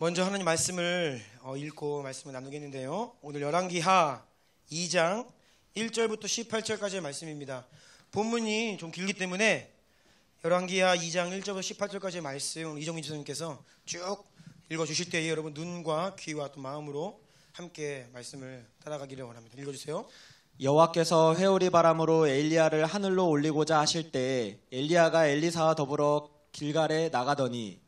먼저 하나님 말씀을 읽고 말씀을 나누겠는데요. 오늘 열왕기하 2장 1절부터 18절까지의 말씀입니다. 본문이 좀 길기 때문에 열왕기하 2장 1절부터 18절까지의 말씀 이종민 지사님께서 쭉 읽어주실 때에 여러분 눈과 귀와 또 마음으로 함께 말씀을 따라가기를 원합니다. 읽어주세요. 여호와께서 회오리 바람으로 엘리야를 하늘로 올리고자 하실 때에 엘리야가 엘리사와 더불어 길갈에 나가더니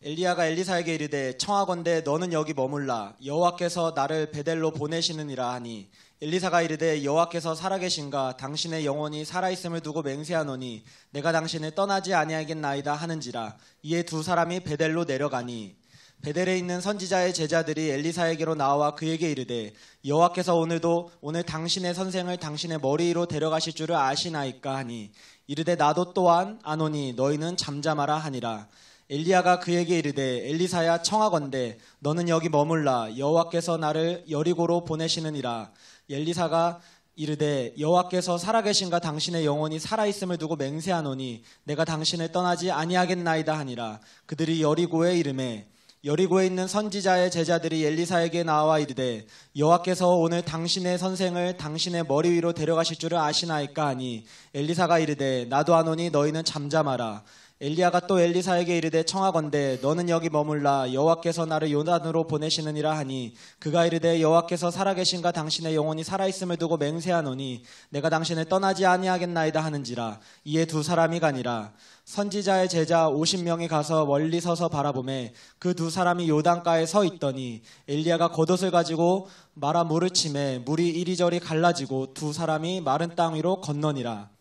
엘리야가 엘리사에게 이르되 청하건대 너는 여기 머물라 여호와께서 나를 베델로 보내시느니라 하니 엘리사가 이르되 여호와께서 살아계신가 당신의 영혼이 살아있음을 두고 맹세하노니 내가 당신을 떠나지 아니하겠나이다 하는지라. 이에 두 사람이 베델로 내려가니 베델에 있는 선지자의 제자들이 엘리사에게로 나와 그에게 이르되 여호와께서 오늘 당신의 선생을 당신의 머리 위로 데려가실 줄을 아시나이까 하니 이르되 나도 또한 아노니 너희는 잠잠하라 하니라. 엘리야가 그에게 이르되 엘리사야 청하건대 너는 여기 머물라 여호와께서 나를 여리고로 보내시느니라. 엘리사가 이르되 여호와께서 살아계신가 당신의 영혼이 살아있음을 두고 맹세하노니 내가 당신을 떠나지 아니하겠나이다 하니라. 그들이 여리고에 이르매 여리고에 있는 선지자의 제자들이 엘리사에게 나와 이르되 여호와께서 오늘 당신의 선생을 당신의 머리 위로 데려가실 줄을 아시나이까 하니 엘리사가 이르되 나도 아노니 너희는 잠잠하라. 엘리야가 또 엘리사에게 이르되 청하건대 너는 여기 머물라 여호와께서 나를 요단으로 보내시느니라 하니 그가 이르되 여호와께서 살아계신가 당신의 영혼이 살아있음을 두고 맹세하노니 내가 당신을 떠나지 아니하겠나이다 하는지라. 이에 두 사람이 가니라. 선지자의 제자 50명이 가서 멀리 서서 바라보매 그 두 사람이 요단가에 서 있더니 엘리야가 겉옷을 가지고 말아 물을 치매 물이 이리저리 갈라지고 두 사람이 마른 땅 위로 건너니라.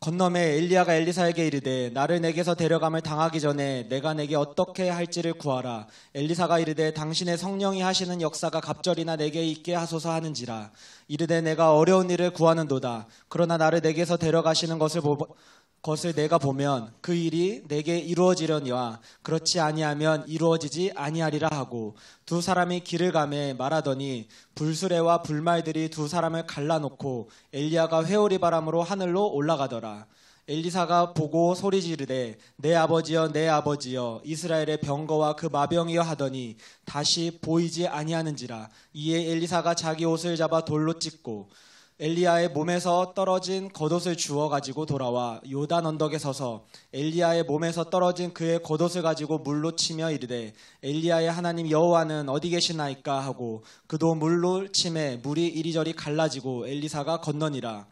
건너매 엘리야가 엘리사에게 이르되 나를 내게서 데려감을 당하기 전에 내가 내게 어떻게 할지를 구하라. 엘리사가 이르되 당신의 성령이 하시는 역사가 갑절이나 내게 있게 하소서 하는지라. 이르되 내가 어려운 일을 구하는도다. 그러나 나를 내게서 데려가시는 것을 내가 보면 그 일이 내게 이루어지려니와 그렇지 아니하면 이루어지지 아니하리라 하고 두 사람이 길을 가매 말하더니 불수레와 불말들이 두 사람을 갈라놓고 엘리야가 회오리 바람으로 하늘로 올라가더라. 엘리사가 보고 소리 지르되 내 아버지여 내 아버지여 이스라엘의 병거와 그 마병이여 하더니 다시 보이지 아니하는지라. 이에 엘리사가 자기 옷을 잡아 돌로 찢고 엘리야의 몸에서 떨어진 겉옷을 주워 가지고 돌아와 요단 언덕에 서서 엘리야의 몸에서 떨어진 그의 겉옷을 가지고 물로 치며 이르되 엘리야의 하나님 여호와는 어디 계시나이까 하고 그도 물로 치매 물이 이리저리 갈라지고 엘리사가 건너니라.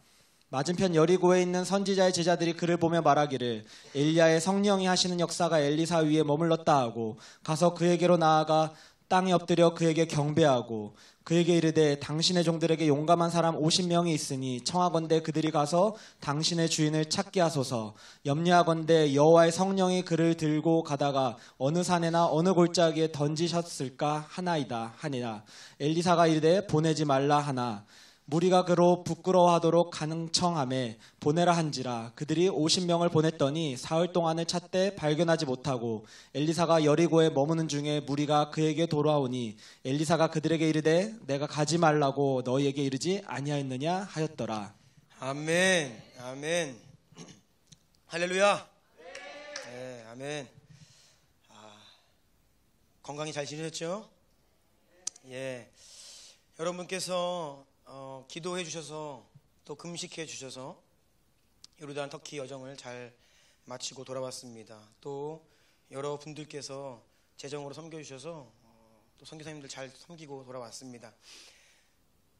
맞은편 여리고에 있는 선지자의 제자들이 그를 보며 말하기를 엘리야의 성령이 하시는 역사가 엘리사 위에 머물렀다 하고 가서 그에게로 나아가 땅에 엎드려 그에게 경배하고 그에게 이르되 당신의 종들에게 용감한 사람 50명이 있으니 청하건대 그들이 가서 당신의 주인을 찾게 하소서. 염려하건대 여호와의 성령이 그를 들고 가다가 어느 산에나 어느 골짜기에 던지셨을까 하나이다 하니라. 엘리사가 이르되 보내지 말라 하나 무리가 그로 부끄러워하도록 간청하매 보내라 한지라. 그들이 50명을 보냈더니 사흘 동안을 찾되 발견하지 못하고 엘리사가 여리고에 머무는 중에 무리가 그에게 돌아오니 엘리사가 그들에게 이르되 내가 가지 말라고 너희에게 이르지 아니하였느냐 하였더라. 아멘. 아멘. 할렐루야. 네, 아멘. 건강히 잘 지내셨죠? 예. 여러분께서 기도해 주셔서 또 금식해 주셔서 요르단 터키 여정을 잘 마치고 돌아왔습니다. 또 여러분들께서 재정으로 섬겨주셔서 또 선교사님들 잘 섬기고 돌아왔습니다.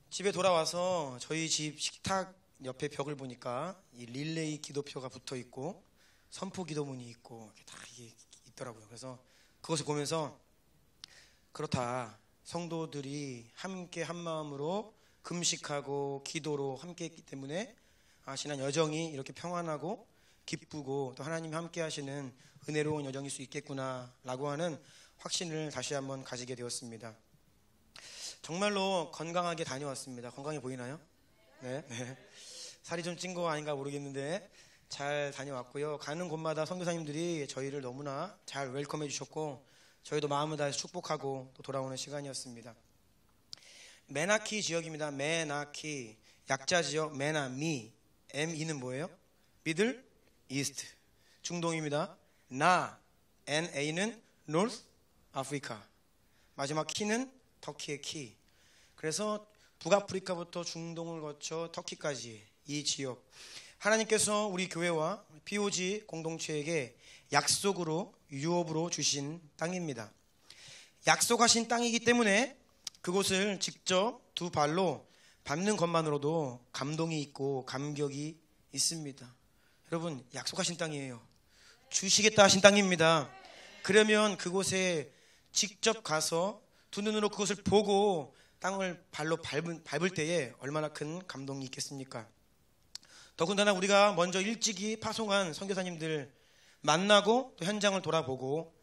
집에 돌아와서 저희 집 식탁 옆에 벽을 보니까 이 릴레이 기도표가 붙어 있고 선포 기도문이 있고 다 이게 있더라고요. 그래서 그것을 보면서 그렇다. 성도들이 함께 한 마음으로 금식하고 기도로 함께 했기 때문에 지난 여정이 이렇게 평안하고 기쁘고 또 하나님이 함께 하시는 은혜로운 여정일 수 있겠구나 라고 하는 확신을 다시 한번 가지게 되었습니다. 정말로 건강하게 다녀왔습니다. 건강해 보이나요? 네. 살이 좀 찐 거 아닌가 모르겠는데 잘 다녀왔고요. 가는 곳마다 선교사님들이 저희를 너무나 잘 웰컴해 주셨고 저희도 마음을 다해서 축복하고 또 돌아오는 시간이었습니다. 메나키 지역입니다. 메나키 약자 지역 메나미 ME는 뭐예요? 미들 이스트 중동입니다. NA는 North 아프리카. 마지막 키는 터키의 키. 그래서 북아프리카부터 중동을 거쳐 터키까지 이 지역, 하나님께서 우리 교회와 POG 공동체에게 약속으로 유업으로 주신 땅입니다. 약속하신 땅이기 때문에 그곳을 직접 두 발로 밟는 것만으로도 감동이 있고 감격이 있습니다. 여러분, 약속하신 땅이에요. 주시겠다 하신 땅입니다. 그러면 그곳에 직접 가서 두 눈으로 그것을 보고 땅을 발로 밟을 때에 얼마나 큰 감동이 있겠습니까? 더군다나 우리가 먼저 일찍이 파송한 선교사님들 만나고 또 현장을 돌아보고,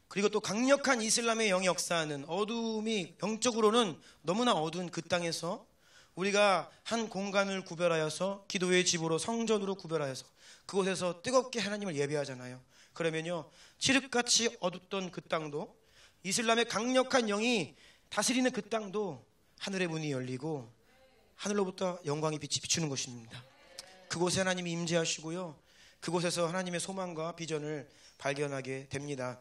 그리고 또 강력한 이슬람의 영이 역사하는, 어두움이 영적으로는 너무나 어두운 그 땅에서 우리가 한 공간을 구별하여서 기도의 집으로, 성전으로 구별하여서 그곳에서 뜨겁게 하나님을 예배하잖아요. 그러면요, 칠흑같이 어둡던 그 땅도, 이슬람의 강력한 영이 다스리는 그 땅도 하늘의 문이 열리고 하늘로부터 영광이 빛이 비추는 것입니다. 그곳에 하나님이 임재하시고요, 그곳에서 하나님의 소망과 비전을 발견하게 됩니다.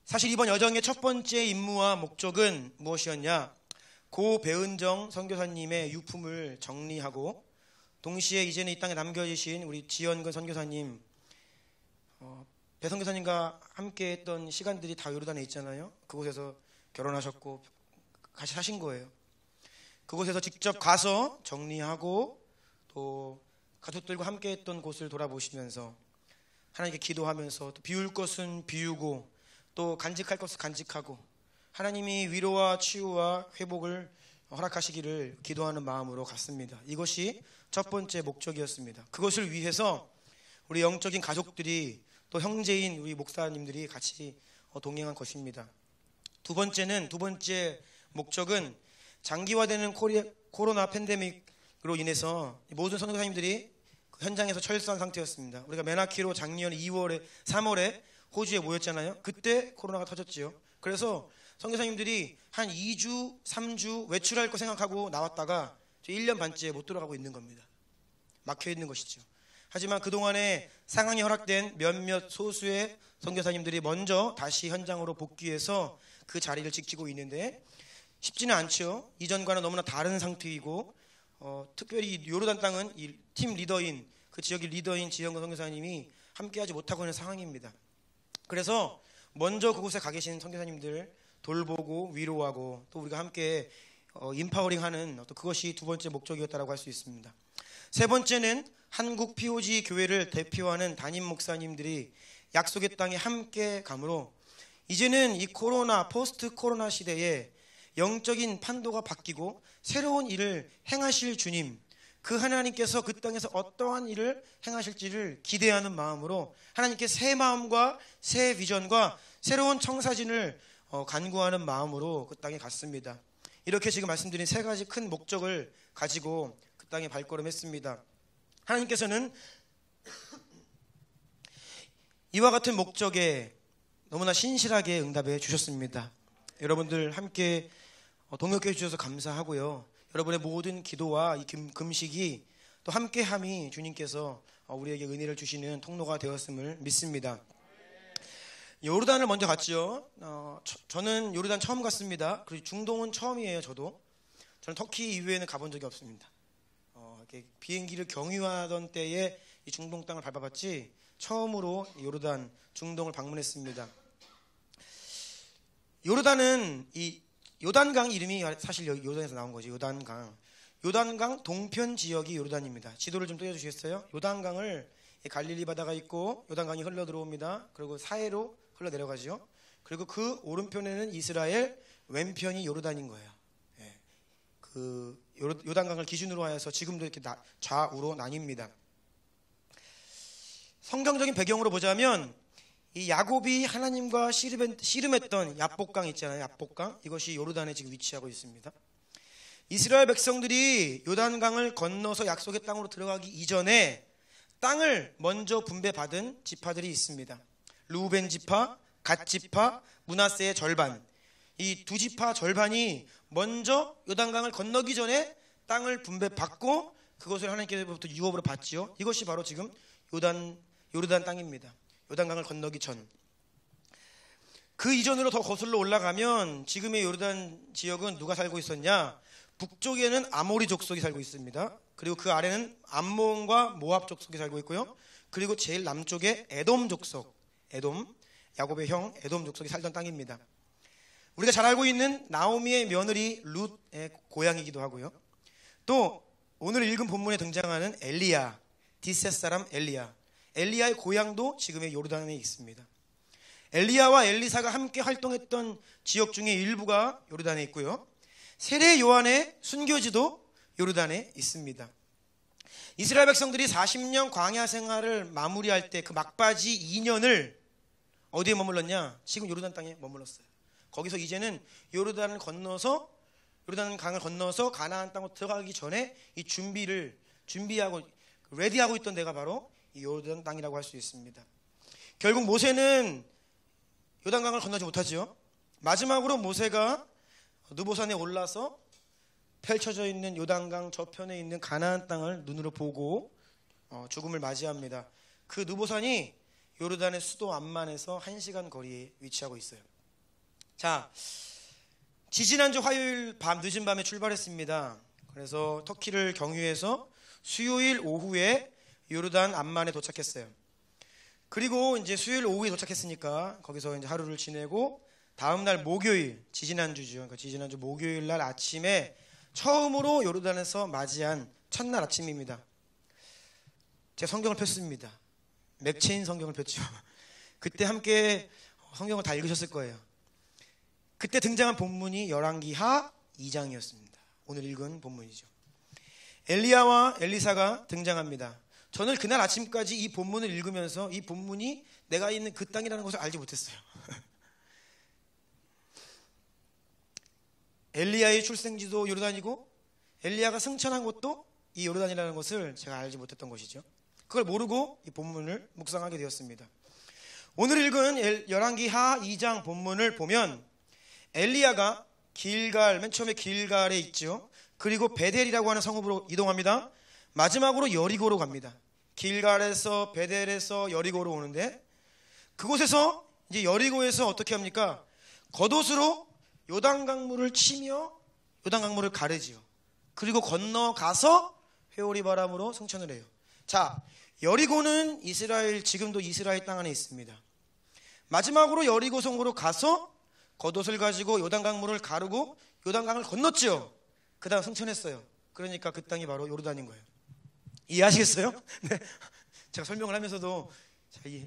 사실 이번 여정의 첫 번째 임무와 목적은 무엇이었냐? 고 배은정 선교사님의 유품을 정리하고, 동시에 이제는 이 땅에 남겨지신 우리 지연근 선교사님, 배 선교사님과 함께 했던 시간들이 다 요르단에 있잖아요. 그곳에서 결혼하셨고 같이 사신 거예요. 그곳에서 직접 가서 정리하고 또 가족들과 함께 했던 곳을 돌아보시면서 하나님께 기도하면서, 또 비울 것은 비우고 또 간직할 것은 간직하고, 하나님이 위로와 치유와 회복을 허락하시기를 기도하는 마음으로 갔습니다. 이것이 첫 번째 목적이었습니다. 그것을 위해서 우리 영적인 가족들이, 또 형제인 우리 목사님들이 같이 동행한 것입니다. 두 번째 목적은 장기화되는 코로나 팬데믹으로 인해서 모든 선교사님들이 현장에서 철수한 상태였습니다. 우리가 메나키로 작년 2월에 3월에 호주에 모였잖아요. 그때 코로나가 터졌지요. 그래서 선교사님들이 한 2주 3주 외출할 거 생각하고 나왔다가 1년 반째 못 들어가고 있는 겁니다. 막혀 있는 것이죠. 하지만 그동안에 상황이 허락된 몇몇 소수의 선교사님들이 먼저 다시 현장으로 복귀해서 그 자리를 지키고 있는데 쉽지는 않죠. 이전과는 너무나 다른 상태이고, 특별히 요르단 땅은 이 팀 리더인, 그 지역의 리더인 지영근 선교사님이 함께하지 못하고 있는 상황입니다. 그래서 먼저 그곳에 가 계신 선교사님들 돌보고 위로하고, 또 우리가 함께 인파워링하는 그것이 두 번째 목적이었다고 할 수 있습니다. 세 번째는 한국 POG 교회를 대표하는 담임 목사님들이 약속의 땅에 함께 가므로, 이제는 이 코로나, 포스트 코로나 시대에 영적인 판도가 바뀌고 새로운 일을 행하실 주님, 그 하나님께서 그 땅에서 어떠한 일을 행하실지를 기대하는 마음으로 하나님께 새 마음과 새 비전과 새로운 청사진을 간구하는 마음으로 그 땅에 갔습니다. 이렇게 지금 말씀드린 세 가지 큰 목적을 가지고 그 땅에 발걸음했습니다. 하나님께서는 이와 같은 목적에 너무나 신실하게 응답해 주셨습니다. 여러분들 함께 동역해 주셔서 감사하고요. 여러분의 모든 기도와 이 금식이 또 함께함이 주님께서 우리에게 은혜를 주시는 통로가 되었음을 믿습니다. 요르단을 먼저 갔죠. 저는 요르단 처음 갔습니다. 그리고 중동은 처음이에요. 저는 터키 이후에는 가본 적이 없습니다. 이렇게 비행기를 경유하던 때에 이 중동 땅을 밟아봤지 처음으로 요르단, 중동을 방문했습니다. 요르단은 이 요단강 이름이 사실 요단에서 나온 거지. 요단강 동편 지역이 요르단입니다. 지도를 좀 띄워주시겠어요? 요단강을, 갈릴리 바다가 있고 요단강이 흘러 들어옵니다. 그리고 사해로 흘러 내려가죠. 그리고 그 오른편에는 이스라엘, 왼편이 요르단인 거예요. 그 요단강을 기준으로 하여서 지금도 이렇게 좌우로 나뉩니다. 성경적인 배경으로 보자면 이 야곱이 하나님과 씨름했던 야복강 있잖아요. 야복강, 이것이 요르단에 지금 위치하고 있습니다. 이스라엘 백성들이 요단강을 건너서 약속의 땅으로 들어가기 이전에 땅을 먼저 분배받은 지파들이 있습니다. 르우벤 지파, 갓 지파, 므낫세의 절반, 이 두 지파 절반이 먼저 요단강을 건너기 전에 땅을 분배받고 그것을 하나님께로부터 유업으로 받지요. 이것이 바로 지금 요르단 땅입니다. 요단강을 건너기 전. 그 이전으로 더 거슬러 올라가면 지금의 요르단 지역은 누가 살고 있었냐? 북쪽에는 아모리 족속이 살고 있습니다. 그리고 그 아래는 암몬과 모압 족속이 살고 있고요. 그리고 제일 남쪽에 에돔 족속, 에돔, 야곱의 형 에돔 족속이 살던 땅입니다. 우리가 잘 알고 있는 나오미의 며느리 룻의 고향이기도 하고요. 또 오늘 읽은 본문에 등장하는 엘리야, 디셋 사람 엘리야, 엘리야의 고향도 지금의 요르단에 있습니다. 엘리야와 엘리사가 함께 활동했던 지역 중에 일부가 요르단에 있고요. 세례 요한의 순교지도 요르단에 있습니다. 이스라엘 백성들이 40년 광야 생활을 마무리할 때 그 막바지 2년을 어디에 머물렀냐? 지금 요르단 땅에 머물렀어요. 거기서 이제는 요르단 강을 건너서 가나안 땅으로 들어가기 전에 이 준비하고 레디하고 있던 데가 바로 이 요르단 땅이라고 할 수 있습니다. 결국 모세는 요단강을 건너지 못하지요. 마지막으로 모세가 느보산에 올라서 펼쳐져 있는 요단강 저편에 있는 가나안 땅을 눈으로 보고 죽음을 맞이합니다. 그 느보산이 요르단의 수도 암만에서 1시간 거리에 위치하고 있어요. 자, 지지난주 화요일 늦은 밤에 출발했습니다. 그래서 터키를 경유해서 수요일 오후에 요르단 암만에 도착했어요. 그리고 이제 수요일 오후에 도착했으니까 거기서 이제 하루를 지내고 다음 날 목요일, 지지난주죠. 그러니까 지지난주 목요일 날 아침에 처음으로 요르단에서 맞이한 첫날 아침입니다. 제가 성경을 폈습니다. 맥체인 성경을 폈죠. 그때 함께 성경을 다 읽으셨을 거예요. 그때 등장한 본문이 열왕기하 2장이었습니다. 오늘 읽은 본문이죠. 엘리야와 엘리사가 등장합니다. 저는 그날 아침까지 이 본문을 읽으면서 이 본문이 내가 있는 그 땅이라는 것을 알지 못했어요. 엘리야의 출생지도 요르단이고 엘리야가 승천한 곳도 이 요르단이라는 것을 제가 알지 못했던 것이죠. 그걸 모르고 이 본문을 묵상하게 되었습니다. 오늘 읽은 열왕기하 2장 본문을 보면 엘리야가 맨 처음에 길갈에 있죠. 그리고 베델이라고 하는 성읍으로 이동합니다. 마지막으로 여리고로 갑니다. 길갈에서 베델에서 여리고로 오는데 그곳에서 이제 여리고에서 어떻게 합니까? 겉옷으로 요단강물을 치며 요단강물을 가르지요. 그리고 건너가서 회오리 바람으로 승천을 해요. 자, 여리고는 지금도 이스라엘 땅 안에 있습니다. 마지막으로 여리고 성으로 가서 겉옷을 가지고 요단강물을 가르고 요단강을 건넜지요. 그 다음 승천했어요. 그러니까 그 땅이 바로 요르단인 거예요. 이해하시겠어요? 네. 제가 설명을 하면서도 이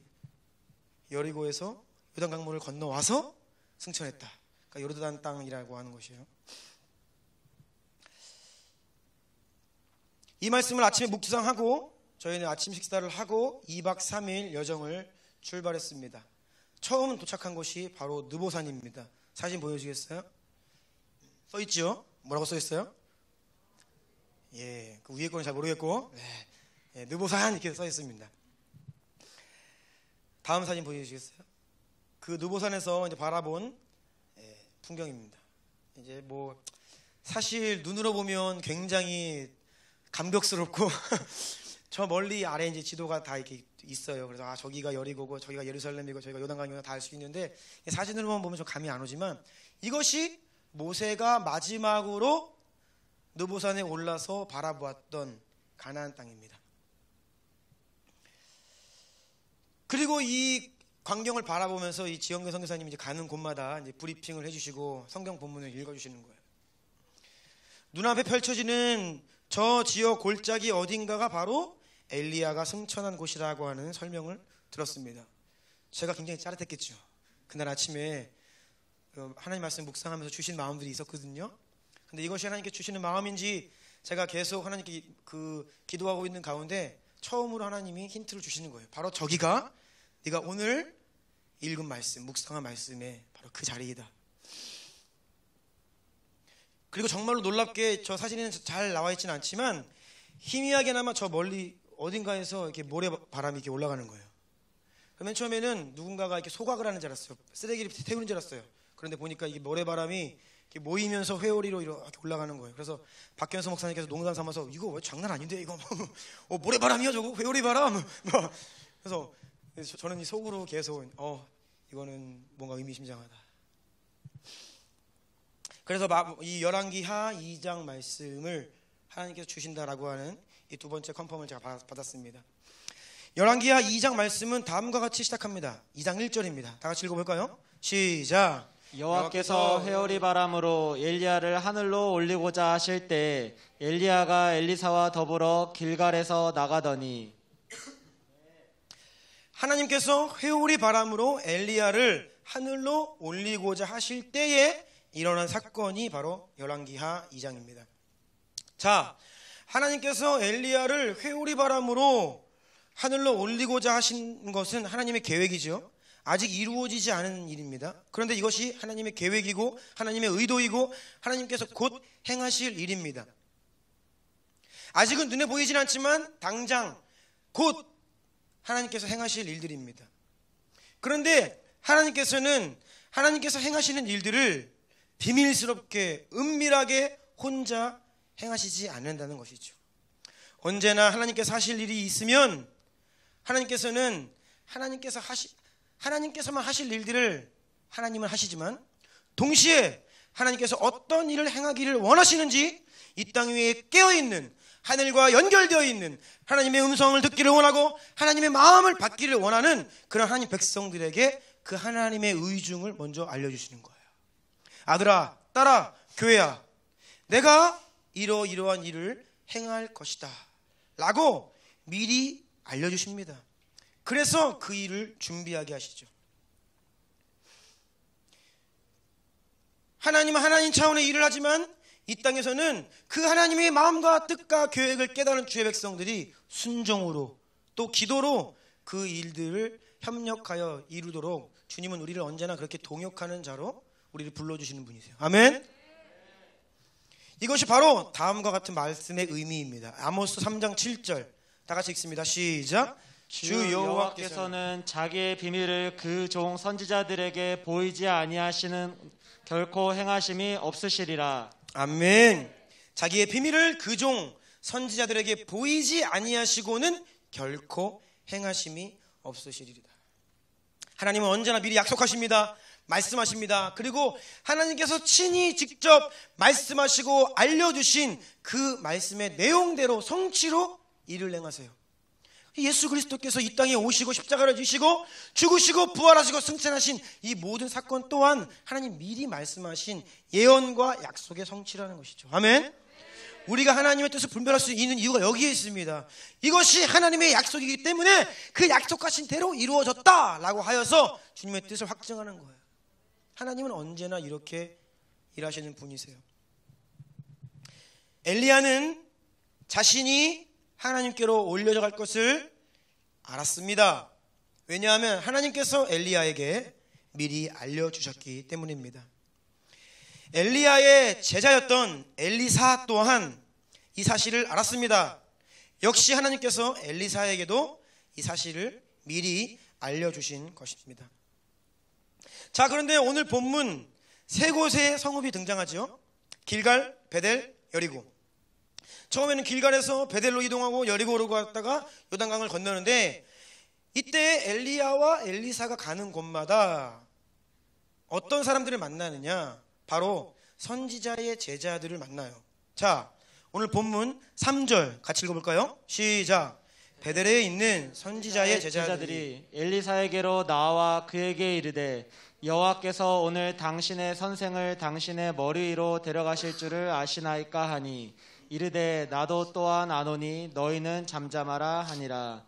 여리고에서 요단강물을 건너와서 승천했다. 그러니까 요르단 땅이라고 하는 것이에요. 이 말씀을 아침에 묵상하고 저희는 아침 식사를 하고 2박 3일 여정을 출발했습니다. 처음 도착한 곳이 바로 느보산입니다. 사진 보여주시겠어요? 써있죠? 뭐라고 써있어요? 예, 그 위에 거는 잘 모르겠고 네, 느보산 이렇게 써있습니다. 다음 사진 보여주시겠어요? 그 느보산에서 이제 바라본 풍경입니다. 이제 뭐 사실 눈으로 보면 굉장히 감격스럽고 저 멀리 아래 이제 지도가 다 이렇게 있어요. 그래서 저기가 여리고고 저기가 예루살렘이고 저기가 요단강이고 다 알 수 있는데 사진으로만 보면 좀 감이 안 오지만 이것이 모세가 마지막으로 느보산에 올라서 바라보았던 가나안 땅입니다. 그리고 이 광경을 바라보면서 이 지영근 선교사님이 이제 가는 곳마다 이제 브리핑을 해주시고 성경 본문을 읽어주시는 거예요. 눈앞에 펼쳐지는 저 지역 골짜기 어딘가가 바로 엘리야가 승천한 곳이라고 하는 설명을 들었습니다. 제가 굉장히 짜릿했겠죠. 그날 아침에 하나님 말씀 묵상하면서 주신 마음들이 있었거든요. 근데 이것이 하나님께 주시는 마음인지 제가 계속 하나님께 기도하고 있는 가운데 처음으로 하나님이 힌트를 주시는 거예요. 바로 저기가 네가 오늘 읽은 말씀, 묵상한 말씀의 바로 그 자리이다. 그리고 정말로 놀랍게 저 사진에는 잘 나와 있지는 않지만 희미하게나마 저 멀리 어딘가에서 이렇게 모래바람이 이렇게 올라가는 거예요. 맨 처음에는 누군가가 이렇게 소각을 하는 줄 알았어요. 쓰레기를 태우는 줄 알았어요. 그런데 보니까 이게 모래바람이 이렇게 모이면서 회오리로 이렇게 올라가는 거예요. 그래서 박현수 목사님께서 농담 삼아서 이거 왜 장난 아닌데 이거 모래바람이야 저거 회오리바람. 그래서 저는 이 속으로 계속 이거는 뭔가 의미심장하다. 그래서 이 열왕기하 2장 말씀을 하나님께서 주신다라고 하는 이 두 번째 컨펌을 제가 받았습니다. 열왕기하 2장 말씀은 다음과 같이 시작합니다. 2장 1절입니다. 다 같이 읽어볼까요? 시작. 여호와께서 회오리 바람으로 엘리야를 하늘로 올리고자 하실 때 엘리야가 엘리사와 더불어 길갈에서 나가더니. 하나님께서 회오리 바람으로 엘리야를 하늘로 올리고자 하실 때에 일어난 사건이 바로 열왕기하 2장입니다. 자, 하나님께서 엘리야를 회오리 바람으로 하늘로 올리고자 하신 것은 하나님의 계획이죠. 아직 이루어지지 않은 일입니다. 그런데 이것이 하나님의 계획이고 하나님의 의도이고 하나님께서 곧 행하실 일입니다. 아직은 눈에 보이진 않지만 당장 곧 하나님께서 행하실 일들입니다. 그런데 하나님께서 행하시는 일들을 비밀스럽게 은밀하게 혼자 행하시지 않는다는 것이죠. 언제나 하나님께서 하실 일이 있으면 하나님께서만 하실 일들을 하나님은 하시지만 동시에 하나님께서 어떤 일을 행하기를 원하시는지 이 땅 위에 깨어있는 하늘과 연결되어 있는 하나님의 음성을 듣기를 원하고 하나님의 마음을 받기를 원하는 그런 하나님 백성들에게 그 하나님의 의중을 먼저 알려주시는 거예요. 아들아, 딸아, 교회야, 내가 이러이러한 일을 행할 것이다 라고 미리 알려주십니다. 그래서 그 일을 준비하게 하시죠. 하나님은 하나님 차원의 일을 하지만 이 땅에서는 그 하나님의 마음과 뜻과 계획을 깨달은 주의 백성들이 순종으로 또 기도로 그 일들을 협력하여 이루도록 주님은 우리를 언제나 그렇게 동역하는 자로 우리를 불러주시는 분이세요. 아멘. 이것이 바로 다음과 같은 말씀의 의미입니다. 아모스 3장 7절 다 같이 읽습니다. 시작. 주 여호와께서는 자기의 비밀을 그 종 선지자들에게 보이지 아니하시는 결코 행하심이 없으시리라. 아멘. 자기의 비밀을 그 종 선지자들에게 보이지 아니하시고는 결코 행하심이 없으시리라. 하나님은 언제나 미리 약속하십니다. 말씀하십니다. 그리고 하나님께서 친히 직접 말씀하시고 알려주신 그 말씀의 내용대로 성취로 일을 행하세요. 예수 그리스도께서 이 땅에 오시고 십자가를 지시고 죽으시고 부활하시고 승천하신 이 모든 사건 또한 하나님 미리 말씀하신 예언과 약속의 성취라는 것이죠. 아멘. 우리가 하나님의 뜻을 분별할 수 있는 이유가 여기에 있습니다. 이것이 하나님의 약속이기 때문에 그 약속하신 대로 이루어졌다라고 하여서 주님의 뜻을 확증하는 거예요. 하나님은 언제나 이렇게 일하시는 분이세요. 엘리야는 자신이 하나님께로 올려져 갈 것을 알았습니다. 왜냐하면 하나님께서 엘리야에게 미리 알려주셨기 때문입니다. 엘리야의 제자였던 엘리사 또한 이 사실을 알았습니다. 역시 하나님께서 엘리사에게도 이 사실을 미리 알려주신 것입니다. 자, 그런데 오늘 본문 세 곳의 성읍이 등장하죠. 길갈, 베델, 여리고. 처음에는 길갈에서 베델로 이동하고 여리고로 갔다가 요단강을 건너는데 이때 엘리야와 엘리사가 가는 곳마다 어떤 사람들을 만나느냐? 바로 선지자의 제자들을 만나요. 자, 오늘 본문 3절 같이 읽어볼까요? 시작. 베델에 있는 선지자의 제자들이 엘리사에게로 나와 그에게 이르되 여호와께서 오늘 당신의 선생을 당신의 머리 위로 데려가실 줄을 아시나이까 하니 이르되 나도 또한 아노니 너희는 잠잠하라 하니라.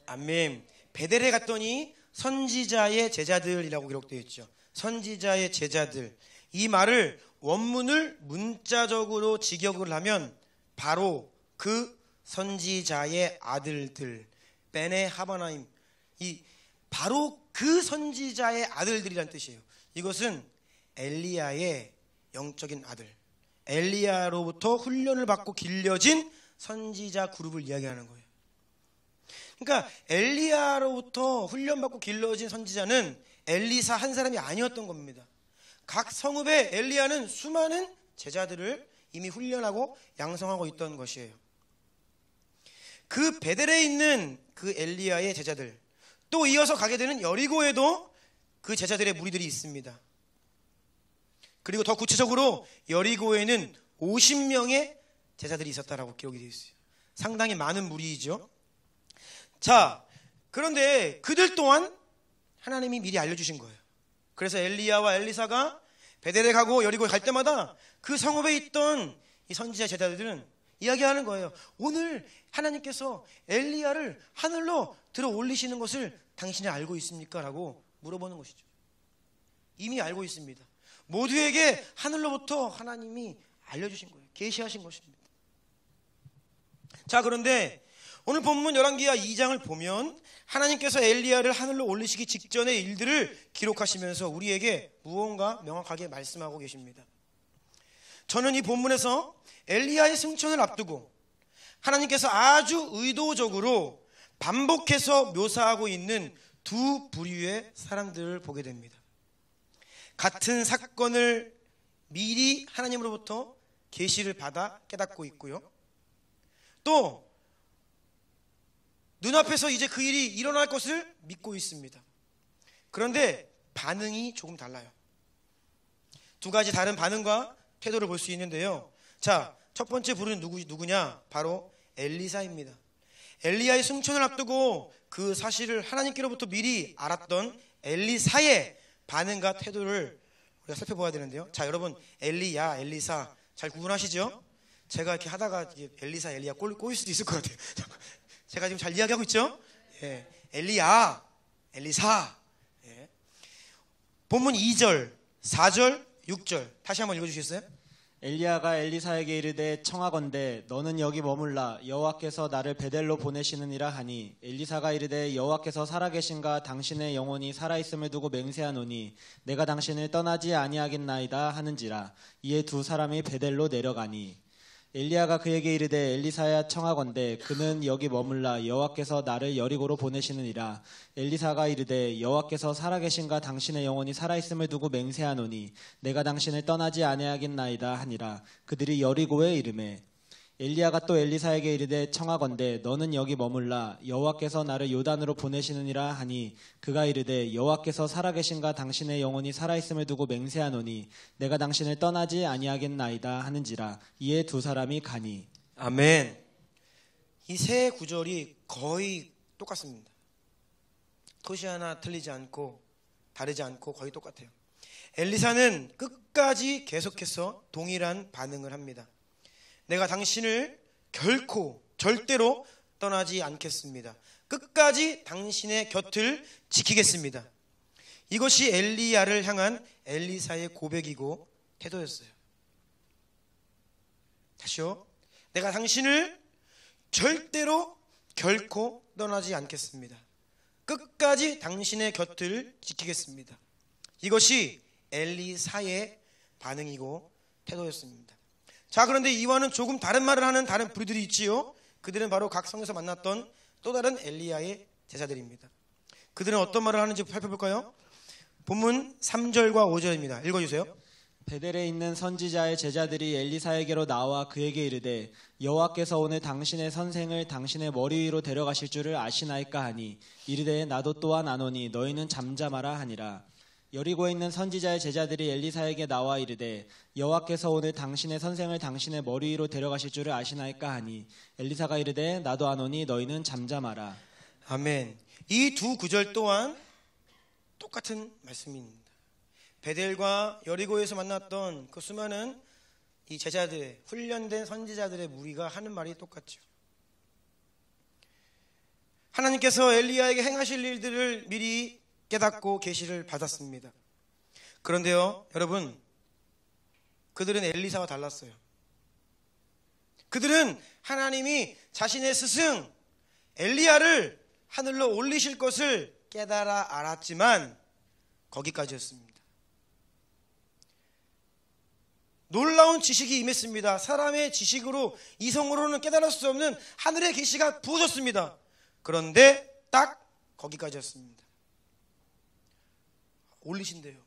아멘. 베델에 갔더니 선지자의 제자들이라고 기록되어 있죠. 선지자의 제자들. 이 말을 원문을 문자적으로 직역을 하면 바로 그 선지자의 아들들, 베네 하바나임, 바로 그 선지자의 아들들이란 뜻이에요. 이것은 엘리야의 영적인 아들, 엘리야로부터 훈련을 받고 길려진 선지자 그룹을 이야기하는 거예요. 그러니까 엘리야로부터 훈련받고 길러진 선지자는 엘리사 한 사람이 아니었던 겁니다. 각 성읍에 엘리야는 수많은 제자들을 이미 훈련하고 양성하고 있던 것이에요. 그 베델에 있는 그 엘리야의 제자들, 또 이어서 가게 되는 여리고에도 그 제자들의 무리들이 있습니다. 그리고 더 구체적으로 여리고에는 50명의 제자들이 있었다라고 기록이 되어 있어요. 상당히 많은 무리이죠. 자, 그런데 그들 또한 하나님이 미리 알려주신 거예요. 그래서 엘리야와 엘리사가 베델에 가고 여리고에 갈 때마다 그 성읍에 있던 이 선지자 제자들은 이야기하는 거예요. 오늘 하나님께서 엘리야를 하늘로 들어 올리시는 것을 당신이 알고 있습니까? 라고 물어보는 것이죠. 이미 알고 있습니다. 모두에게 하늘로부터 하나님이 알려주신 거예요. 계시하신 것입니다. 자, 그런데 오늘 본문 열왕기하 2장을 보면 하나님께서 엘리야를 하늘로 올리시기 직전의 일들을 기록하시면서 우리에게 무언가 명확하게 말씀하고 계십니다. 저는 이 본문에서 엘리야의 승천을 앞두고 하나님께서 아주 의도적으로 반복해서 묘사하고 있는 두 부류의 사람들을 보게 됩니다. 같은 사건을 미리 하나님으로부터 계시를 받아 깨닫고 있고요. 또 눈앞에서 이제 그 일이 일어날 것을 믿고 있습니다. 그런데 반응이 조금 달라요. 두 가지 다른 반응과 태도를 볼 수 있는데요. 자, 첫 번째 부류는 누구냐? 바로 엘리사입니다. 엘리야의 승천을 앞두고 그 사실을 하나님께로부터 미리 알았던 엘리사의 반응과 태도를 우리가 살펴봐야 되는데요. 자, 여러분, 엘리야, 엘리사 잘 구분하시죠? 제가 이렇게 하다가 엘리사, 엘리야 꼬일 수도 있을 것 같아요. 제가 지금 잘 이야기하고 있죠? 예. 엘리야, 엘리사. 예. 본문 2절, 4절, 6절 다시 한번 읽어주시겠어요? 엘리야가 엘리사에게 이르되 청하건대 너는 여기 머물라 여호와께서 나를 베델로 보내시느니라 하니 엘리사가 이르되 여호와께서 살아계신가 당신의 영혼이 살아있음을 두고 맹세하노니 내가 당신을 떠나지 아니하겠나이다 하는지라. 이에 두 사람이 베델로 내려가니 엘리야가 그에게 이르되 엘리사야 청하건대 그는 여기 머물라 여호와께서 나를 여리고로 보내시느니라. 엘리사가 이르되 여호와께서 살아계신가 당신의 영혼이 살아있음을 두고 맹세하노니 내가 당신을 떠나지 아니하겠나이다 하니라. 그들이 여리고에 이르매 엘리야가 또 엘리사에게 이르되 청하건대 너는 여기 머물라 여호와께서 나를 요단으로 보내시느니라 하니 그가 이르되 여호와께서 살아계신가 당신의 영혼이 살아있음을 두고 맹세하노니 내가 당신을 떠나지 아니하겠나이다 하는지라. 이에 두 사람이 가니. 아멘. 이 세 구절이 거의 똑같습니다. 토시 하나 틀리지 않고 다르지 않고 거의 똑같아요. 엘리사는 끝까지 계속해서 동일한 반응을 합니다. 내가 당신을 결코 절대로 떠나지 않겠습니다. 끝까지 당신의 곁을 지키겠습니다. 이것이 엘리야를 향한 엘리사의 고백이고 태도였어요. 다시요. 내가 당신을 절대로 결코 떠나지 않겠습니다. 끝까지 당신의 곁을 지키겠습니다. 이것이 엘리사의 반응이고 태도였습니다. 자, 그런데 이와는 조금 다른 말을 하는 다른 부류들이 있지요. 그들은 바로 각 성에서 만났던 또 다른 엘리야의 제자들입니다. 그들은 어떤 말을 하는지 살펴볼까요? 본문 3절과 5절입니다. 읽어주세요. 베델에 있는 선지자의 제자들이 엘리사에게로 나와 그에게 이르되 여호와께서 오늘 당신의 선생을 당신의 머리 위로 데려가실 줄을 아시나이까 하니 이르되 나도 또한 아노니 너희는 잠잠하라 하니라. 여리고에 있는 선지자의 제자들이 엘리사에게 나와 이르되 여호와께서 오늘 당신의 선생을 당신의 머리 위로 데려가실 줄을 아시나이까 하니 엘리사가 이르되 나도 아노니 너희는 잠잠하라. 아멘. 이 두 구절 또한 똑같은 말씀입니다. 베델과 여리고에서 만났던 그 수많은 이 제자들, 훈련된 선지자들의 무리가 하는 말이 똑같죠. 하나님께서 엘리야에게 행하실 일들을 미리 깨닫고 계시를 받았습니다. 그런데요, 여러분, 그들은 엘리사와 달랐어요. 그들은 하나님이 자신의 스승 엘리야를 하늘로 올리실 것을 깨달아 알았지만 거기까지였습니다. 놀라운 지식이 임했습니다. 사람의 지식으로 이성으로는 깨달을 수 없는 하늘의 계시가 부어졌습니다. 그런데 딱 거기까지였습니다. 올리신대요.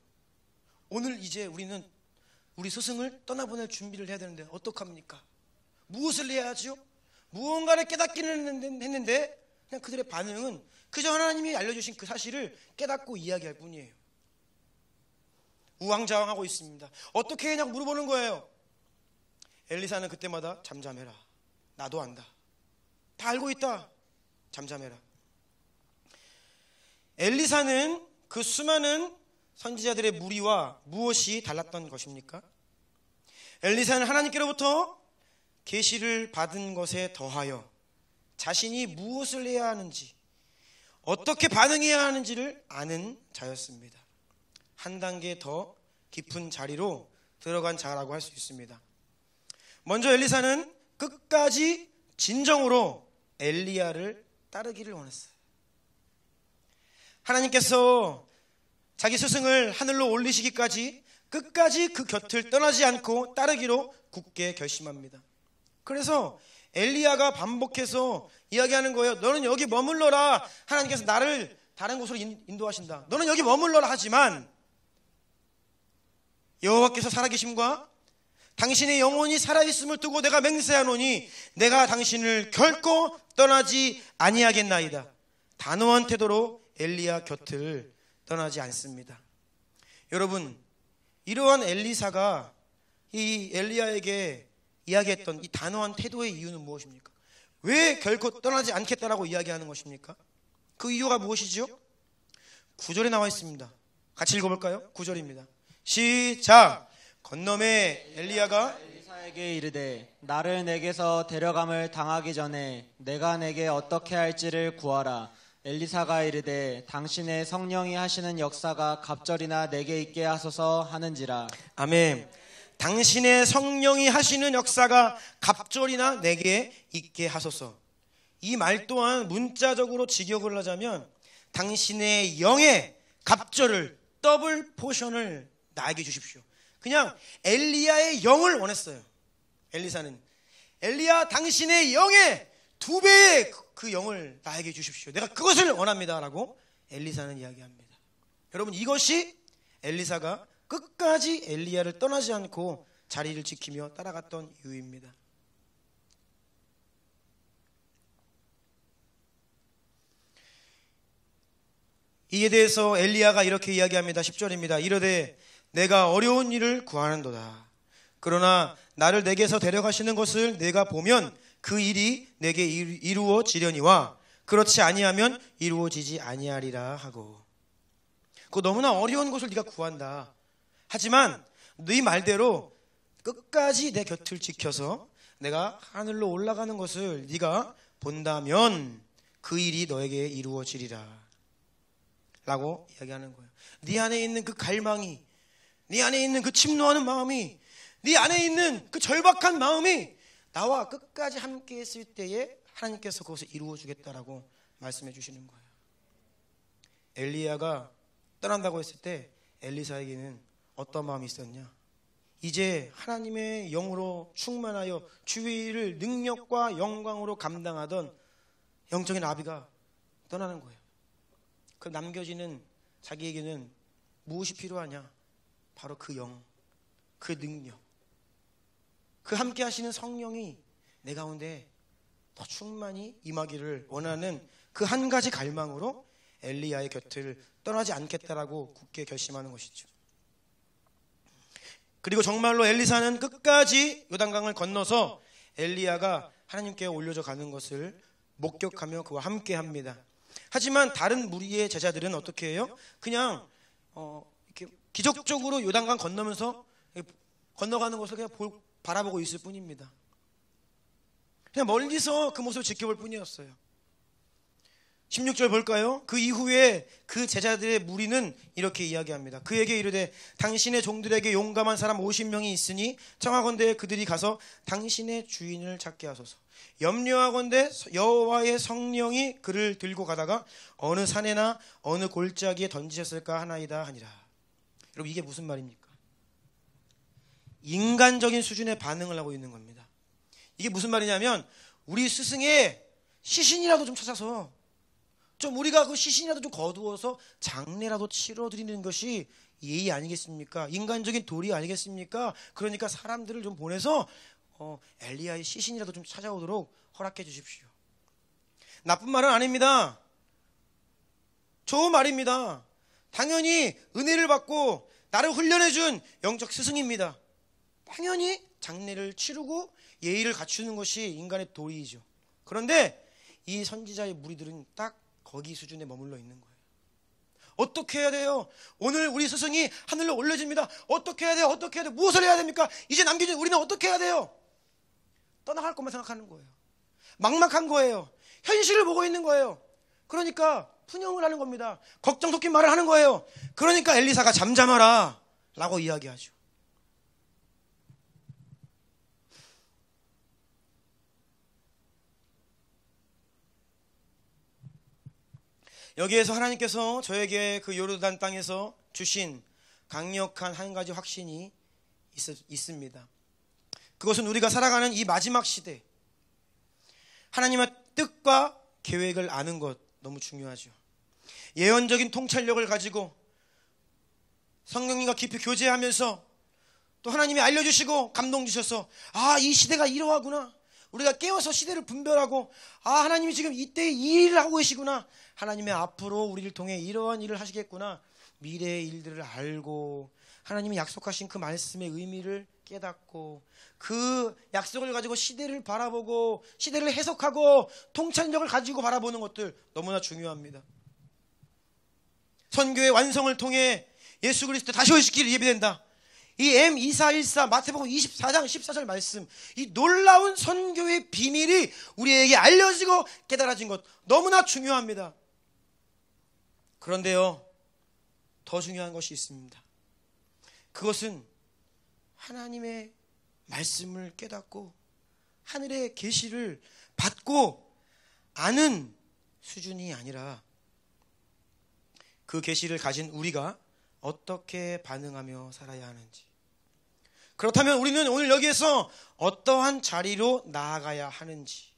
오늘 이제 우리는 우리 스승을 떠나보낼 준비를 해야 되는데 어떡합니까? 무엇을 해야 하죠? 무언가를 깨닫기는 했는데 그냥 그들의 반응은 그저 하나님이 알려주신 그 사실을 깨닫고 이야기할 뿐이에요. 우왕좌왕하고 있습니다. 어떻게 했냐고 물어보는 거예요. 엘리사는 그때마다 잠잠해라. 나도 안다. 다 알고 있다. 잠잠해라. 엘리사는 그 수많은 선지자들의 무리와 무엇이 달랐던 것입니까? 엘리사는 하나님께로부터 계시를 받은 것에 더하여 자신이 무엇을 해야 하는지, 어떻게 반응해야 하는지를 아는 자였습니다. 한 단계 더 깊은 자리로 들어간 자라고 할 수 있습니다. 먼저 엘리사는 끝까지 진정으로 엘리야를 따르기를 원했어요. 하나님께서 자기 스승을 하늘로 올리시기까지 끝까지 그 곁을 떠나지 않고 따르기로 굳게 결심합니다. 그래서 엘리야가 반복해서 이야기하는 거예요. 너는 여기 머물러라. 하나님께서 나를 다른 곳으로 인도하신다. 너는 여기 머물러라 하지만 여호와께서 살아계심과 당신의 영혼이 살아있음을 두고 내가 맹세하노니 내가 당신을 결코 떠나지 아니하겠나이다. 단호한 태도로 엘리야 곁을 떠나지 않습니다. 여러분, 이러한 엘리사가 이 엘리야에게 이야기했던 이 단호한 태도의 이유는 무엇입니까? 왜 결코 떠나지 않겠다라고 이야기하는 것입니까? 그 이유가 무엇이죠? 9절에 나와 있습니다. 같이 읽어볼까요? 9절입니다. 시작! 건너매 엘리야가 엘리사에게 이르되 나를 내게서 데려감을 당하기 전에 내가 내게 어떻게 할지를 구하라. 엘리사가 이르되 당신의 성령이 하시는 역사가 갑절이나 내게 있게 하소서 하는지라. 아멘. 당신의 성령이 하시는 역사가 갑절이나 내게 있게 하소서. 이 말 또한 문자적으로 직역을 하자면 당신의 영의 갑절을, 더블 포션을 나에게 주십시오. 그냥 엘리야의 영을 원했어요. 엘리사는 엘리야 당신의 영의 2배의 그 영을 나에게 주십시오. 내가 그것을 원합니다 라고 엘리사는 이야기합니다. 여러분, 이것이 엘리사가 끝까지 엘리야를 떠나지 않고 자리를 지키며 따라갔던 이유입니다. 이에 대해서 엘리야가 이렇게 이야기합니다. 10절입니다. 이르되 내가 어려운 일을 구하는도다. 그러나 나를 내게서 데려가시는 것을 내가 보면 그 일이 내게 이루어지려니와 그렇지 아니하면 이루어지지 아니하리라 하고. 그 너무나 어려운 것을 네가 구한다. 하지만 네 말대로 끝까지 내 곁을 지켜서 내가 하늘로 올라가는 것을 네가 본다면 그 일이 너에게 이루어지리라 라고 이야기하는 거예요. 네 안에 있는 그 갈망이, 네 안에 있는 그 침노하는 마음이, 네 안에 있는 그 절박한 마음이 나와 끝까지 함께 했을 때에 하나님께서 그것을 이루어 주겠다라고 말씀해 주시는 거예요. 엘리야가 떠난다고 했을 때 엘리사에게는 어떤 마음이 있었냐? 이제 하나님의 영으로 충만하여 주의 일을 능력과 영광으로 감당하던 영적인 아비가 떠나는 거예요. 그 남겨지는 자기에게는 무엇이 필요하냐? 바로 그 영, 그 능력, 그 함께 하시는 성령이 내 가운데 더 충만히 임하기를 원하는 그 한 가지 갈망으로 엘리야의 곁을 떠나지 않겠다라고 굳게 결심하는 것이죠. 그리고 정말로 엘리사는 끝까지 요단강을 건너서 엘리야가 하나님께 올려져 가는 것을 목격하며 그와 함께 합니다. 하지만 다른 무리의 제자들은 어떻게 해요? 그냥 이렇게 기적적으로 요단강 건너면서 건너가는 것을 그냥 바라보고 있을 뿐입니다. 그냥 멀리서 그 모습을 지켜볼 뿐이었어요. 16절 볼까요? 그 이후에 그 제자들의 무리는 이렇게 이야기합니다. 그에게 이르되 당신의 종들에게 용감한 사람 50명이 있으니 청하건대 그들이 가서 당신의 주인을 찾게 하소서. 염려하건대 여호와의 성령이 그를 들고 가다가 어느 산에나 어느 골짜기에 던지셨을까 하나이다 하니라. 여러분, 이게 무슨 말입니까? 인간적인 수준의 반응을 하고 있는 겁니다. 이게 무슨 말이냐면 우리 스승의 시신이라도 좀 찾아서 좀 우리가 그 시신이라도 좀 거두어서 장례라도 치러드리는 것이 예의 아니겠습니까? 인간적인 도리 아니겠습니까? 그러니까 사람들을 좀 보내서 엘리야의 시신이라도 좀 찾아오도록 허락해 주십시오. 나쁜 말은 아닙니다. 좋은 말입니다. 당연히 은혜를 받고 나를 훈련해준 영적 스승입니다. 당연히 장례를 치르고 예의를 갖추는 것이 인간의 도리이죠. 그런데 이 선지자의 무리들은 딱 거기 수준에 머물러 있는 거예요. 어떻게 해야 돼요? 오늘 우리 스승이 하늘로 올려집니다. 어떻게 해야 돼요? 어떻게 해야 돼요? 무엇을 해야 됩니까? 이제 남겨진 우리는 어떻게 해야 돼요? 떠나갈 것만 생각하는 거예요. 막막한 거예요. 현실을 보고 있는 거예요. 그러니까 푸념을 하는 겁니다. 걱정 섞인 말을 하는 거예요. 그러니까 엘리사가 잠잠하라 라고 이야기하죠. 여기에서 하나님께서 저에게 그 요르단 땅에서 주신 강력한 한 가지 확신이 있습니다. 그것은 우리가 살아가는 이 마지막 시대, 하나님의 뜻과 계획을 아는 것 너무 중요하죠. 예언적인 통찰력을 가지고 성령님과 깊이 교제하면서 또 하나님이 알려주시고 감동 주셔서 이 시대가 이러하구나. 우리가 깨어서 시대를 분별하고 하나님이 지금 이때에 이 일을 하고 계시구나. 하나님의 앞으로 우리를 통해 이러한 일을 하시겠구나. 미래의 일들을 알고 하나님이 약속하신 그 말씀의 의미를 깨닫고 그 약속을 가지고 시대를 바라보고 시대를 해석하고 통찰력을 가지고 바라보는 것들 너무나 중요합니다. 선교의 완성을 통해 예수 그리스도 다시 오시기를 예비된다. 이 M2414 마태복음 24장 14절 말씀, 이 놀라운 선교의 비밀이 우리에게 알려지고 깨달아진 것 너무나 중요합니다. 그런데요, 더 중요한 것이 있습니다. 그것은 하나님의 말씀을 깨닫고 하늘의 계시를 받고 아는 수준이 아니라 그 계시를 가진 우리가 어떻게 반응하며 살아야 하는지, 그렇다면 우리는 오늘 여기에서 어떠한 자리로 나아가야 하는지,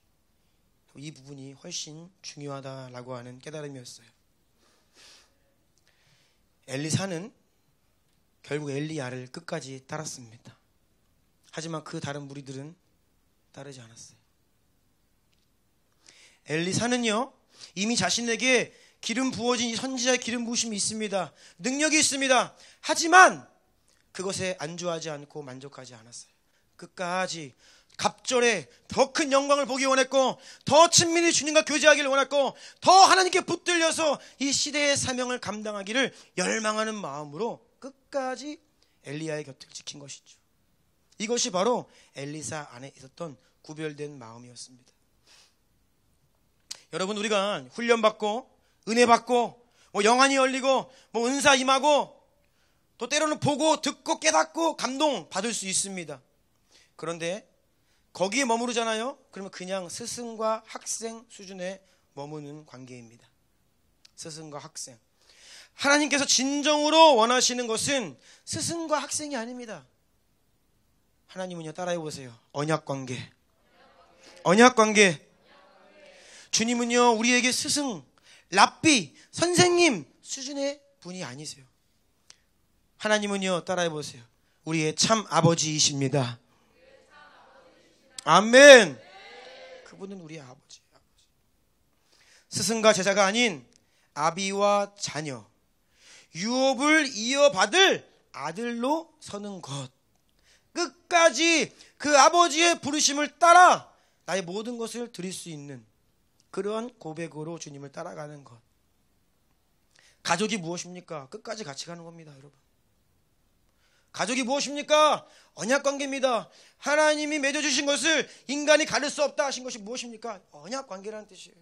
이 부분이 훨씬 중요하다라고 하는 깨달음이었어요. 엘리사는 결국 엘리야를 끝까지 따랐습니다. 하지만 그 다른 무리들은 따르지 않았어요. 엘리사는요, 이미 자신에게 기름 부어진 이 선지자의 기름 부으심이 있습니다. 능력이 있습니다. 하지만 그것에 안주하지 않고 만족하지 않았어요. 끝까지 갑절에 더 큰 영광을 보기 원했고, 더 친밀히 주님과 교제하기를 원했고, 더 하나님께 붙들려서 이 시대의 사명을 감당하기를 열망하는 마음으로 끝까지 엘리야의 곁을 지킨 것이죠. 이것이 바로 엘리사 안에 있었던 구별된 마음이었습니다. 여러분, 우리가 훈련받고 은혜받고 영안이 열리고 은사 임하고 또 때로는 보고 듣고 깨닫고 감동 받을 수 있습니다. 그런데 거기에 머무르잖아요. 그러면 그냥 스승과 학생 수준에 머무는 관계입니다. 스승과 학생. 하나님께서 진정으로 원하시는 것은 스승과 학생이 아닙니다. 하나님은요, 따라해보세요. 언약관계. 언약관계. 주님은요, 우리에게 스승, 랍비, 선생님 수준의 분이 아니세요. 하나님은요, 따라해보세요. 우리의 참 아버지이십니다. 아멘. 그분은 우리의 아버지. 스승과 제자가 아닌 아비와 자녀, 유업을 이어받을 아들로 서는 것, 끝까지 그 아버지의 부르심을 따라 나의 모든 것을 드릴 수 있는 그러한 고백으로 주님을 따라가는 것. 가족이 무엇입니까? 끝까지 같이 가는 겁니다, 여러분. 가족이 무엇입니까? 언약관계입니다. 하나님이 맺어주신 것을 인간이 가를 수 없다 하신 것이 무엇입니까? 언약관계라는 뜻이에요.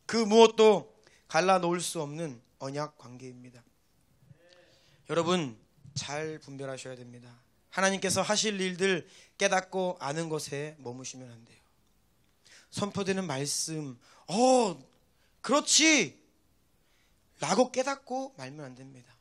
그 무엇도 갈라놓을 수 없는 언약관계입니다. 여러분, 잘 분별하셔야 됩니다. 하나님께서 하실 일들 깨닫고 아는 것에 머무시면 안 돼요. 선포되는 말씀, 그렇지 라고 깨닫고 말면 안 됩니다.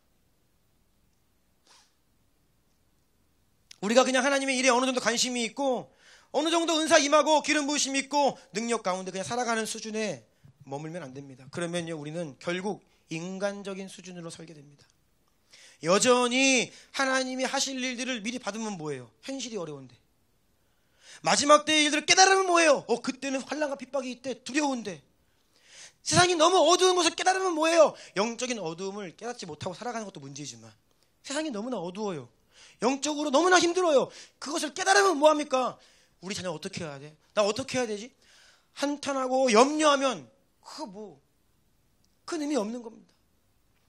우리가 그냥 하나님의 일에 어느 정도 관심이 있고 어느 정도 은사 임하고 기름 부으심이 있고 능력 가운데 그냥 살아가는 수준에 머물면 안 됩니다. 그러면요, 우리는 결국 인간적인 수준으로 살게 됩니다. 여전히 하나님이 하실 일들을 미리 받으면 뭐예요? 현실이 어려운데. 마지막 때의 일들을 깨달으면 뭐예요? 그때는 환난과 핍박이 있대, 두려운데. 세상이 너무 어두운 것을 깨달으면 뭐예요? 영적인 어두움을 깨닫지 못하고 살아가는 것도 문제이지만 세상이 너무나 어두워요. 영적으로 너무나 힘들어요. 그것을 깨달으면 뭐합니까? 우리 자녀 어떻게 해야 돼? 나 어떻게 해야 되지? 한탄하고 염려하면 큰 의미 없는 겁니다.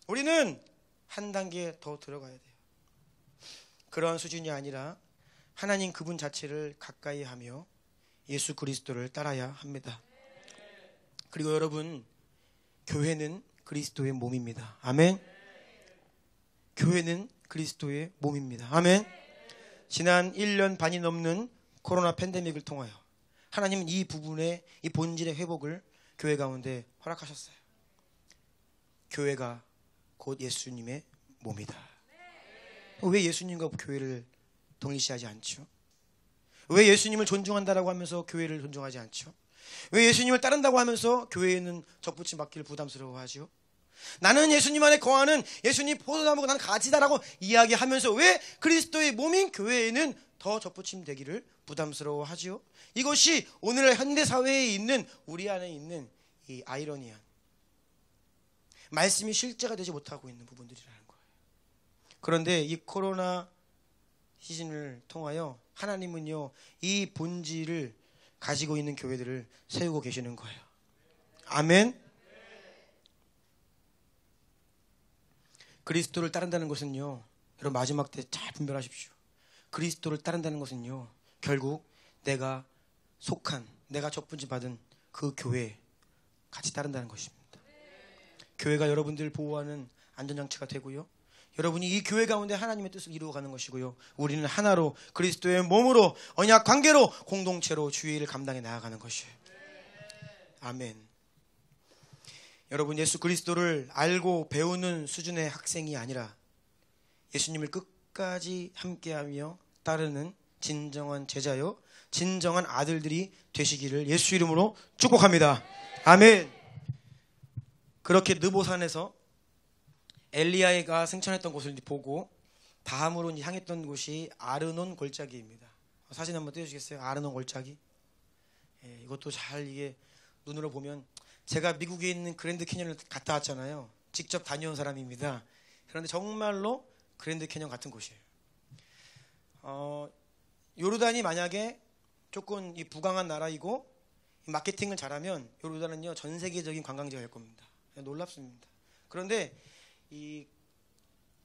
우리는 한 단계 더 들어가야 돼요. 그러한 수준이 아니라 하나님 그분 자체를 가까이 하며 예수 그리스도를 따라야 합니다. 그리고 여러분, 교회는 그리스도의 몸입니다. 아멘. 교회는 그리스도의 몸입니다. 아멘. 지난 1년 반이 넘는 코로나 팬데믹을 통하여 하나님은 이 부분의 이 본질의 회복을 교회 가운데 허락하셨어요. 교회가 곧 예수님의 몸이다. 왜 예수님과 교회를 동일시하지 않죠? 왜 예수님을 존중한다라고 하면서 교회를 존중하지 않죠? 왜 예수님을 따른다고 하면서 교회에는 접붙임 받기를 부담스러워하죠? 나는 예수님 안에 거하는 예수님 포도나무고 나는 가지다라고 이야기하면서 왜 그리스도의 몸인 교회에는 더 접붙임 되기를 부담스러워하죠? 이것이 오늘 현대사회에 있는 우리 안에 있는 이 아이러니한 말씀이 실제가 되지 못하고 있는 부분들이라는 거예요. 그런데 이 코로나 시즌을 통하여 하나님은요, 이 본질을 가지고 있는 교회들을 세우고 계시는 거예요. 아멘. 그리스도를 따른다는 것은요, 여러분 마지막 때 잘 분별하십시오. 그리스도를 따른다는 것은요, 결국 내가 속한, 내가 접붙임 받은 그 교회에 같이 따른다는 것입니다. 교회가 여러분들 보호하는 안전장치가 되고요, 여러분이 이 교회 가운데 하나님의 뜻을 이루어가는 것이고요, 우리는 하나로 그리스도의 몸으로 언약 관계로 공동체로 주의 일을 감당해 나아가는 것이에요. 아멘. 여러분, 예수 그리스도를 알고 배우는 수준의 학생이 아니라 예수님을 끝까지 함께하며 따르는 진정한 제자요, 진정한 아들들이 되시기를 예수 이름으로 축복합니다. 아멘. 그렇게 느보산에서 엘리야가 승천했던 곳을 보고 다음으로 향했던 곳이 아르논 골짜기입니다. 사진 한번 띄워주시겠어요? 아르논 골짜기. 예, 이것도 잘 이게 눈으로 보면, 제가 미국에 있는 그랜드 캐년을 갔다 왔잖아요. 직접 다녀온 사람입니다. 그런데 정말로 그랜드 캐년 같은 곳이에요. 요르단이 만약에 조금 이 부강한 나라이고 마케팅을 잘하면 요르단은요, 전 세계적인 관광지가 될 겁니다. 놀랍습니다. 그런데 이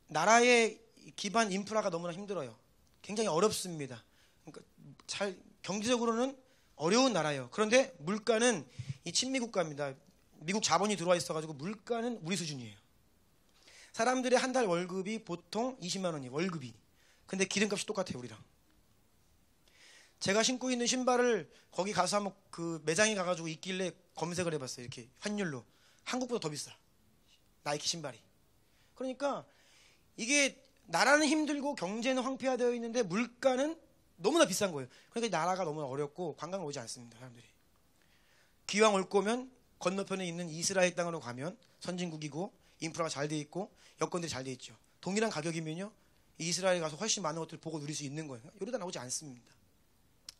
나라의 기반 인프라가 너무나 힘들어요. 굉장히 어렵습니다. 그러니까 경제적으로는 어려운 나라예요. 그런데 물가는 이 친미국가입니다. 미국 자본이 들어와 있어가지고 물가는 우리 수준이에요. 사람들의 한 달 월급이 보통 20만 원이에요. 월급이. 근데 기름값이 똑같아요, 우리랑. 제가 신고 있는 신발을 거기 가서 한번 그 매장에 가가지고 있길래 검색을 해봤어요. 이렇게 환율로. 한국보다 더 비싸. 나이키 신발이. 그러니까 이게 나라는 힘들고 경제는 황폐화되어 있는데 물가는 너무나 비싼 거예요. 그러니까 나라가 너무나 어렵고 관광을 오지 않습니다, 사람들이. 기왕 올 거면 건너편에 있는 이스라엘 땅으로 가면 선진국이고 인프라가 잘 돼 있고 여건들이 잘 돼 있죠. 동일한 가격이면요, 이스라엘 가서 훨씬 많은 것들을 보고 누릴 수 있는 거예요. 요르단 오지 않습니다.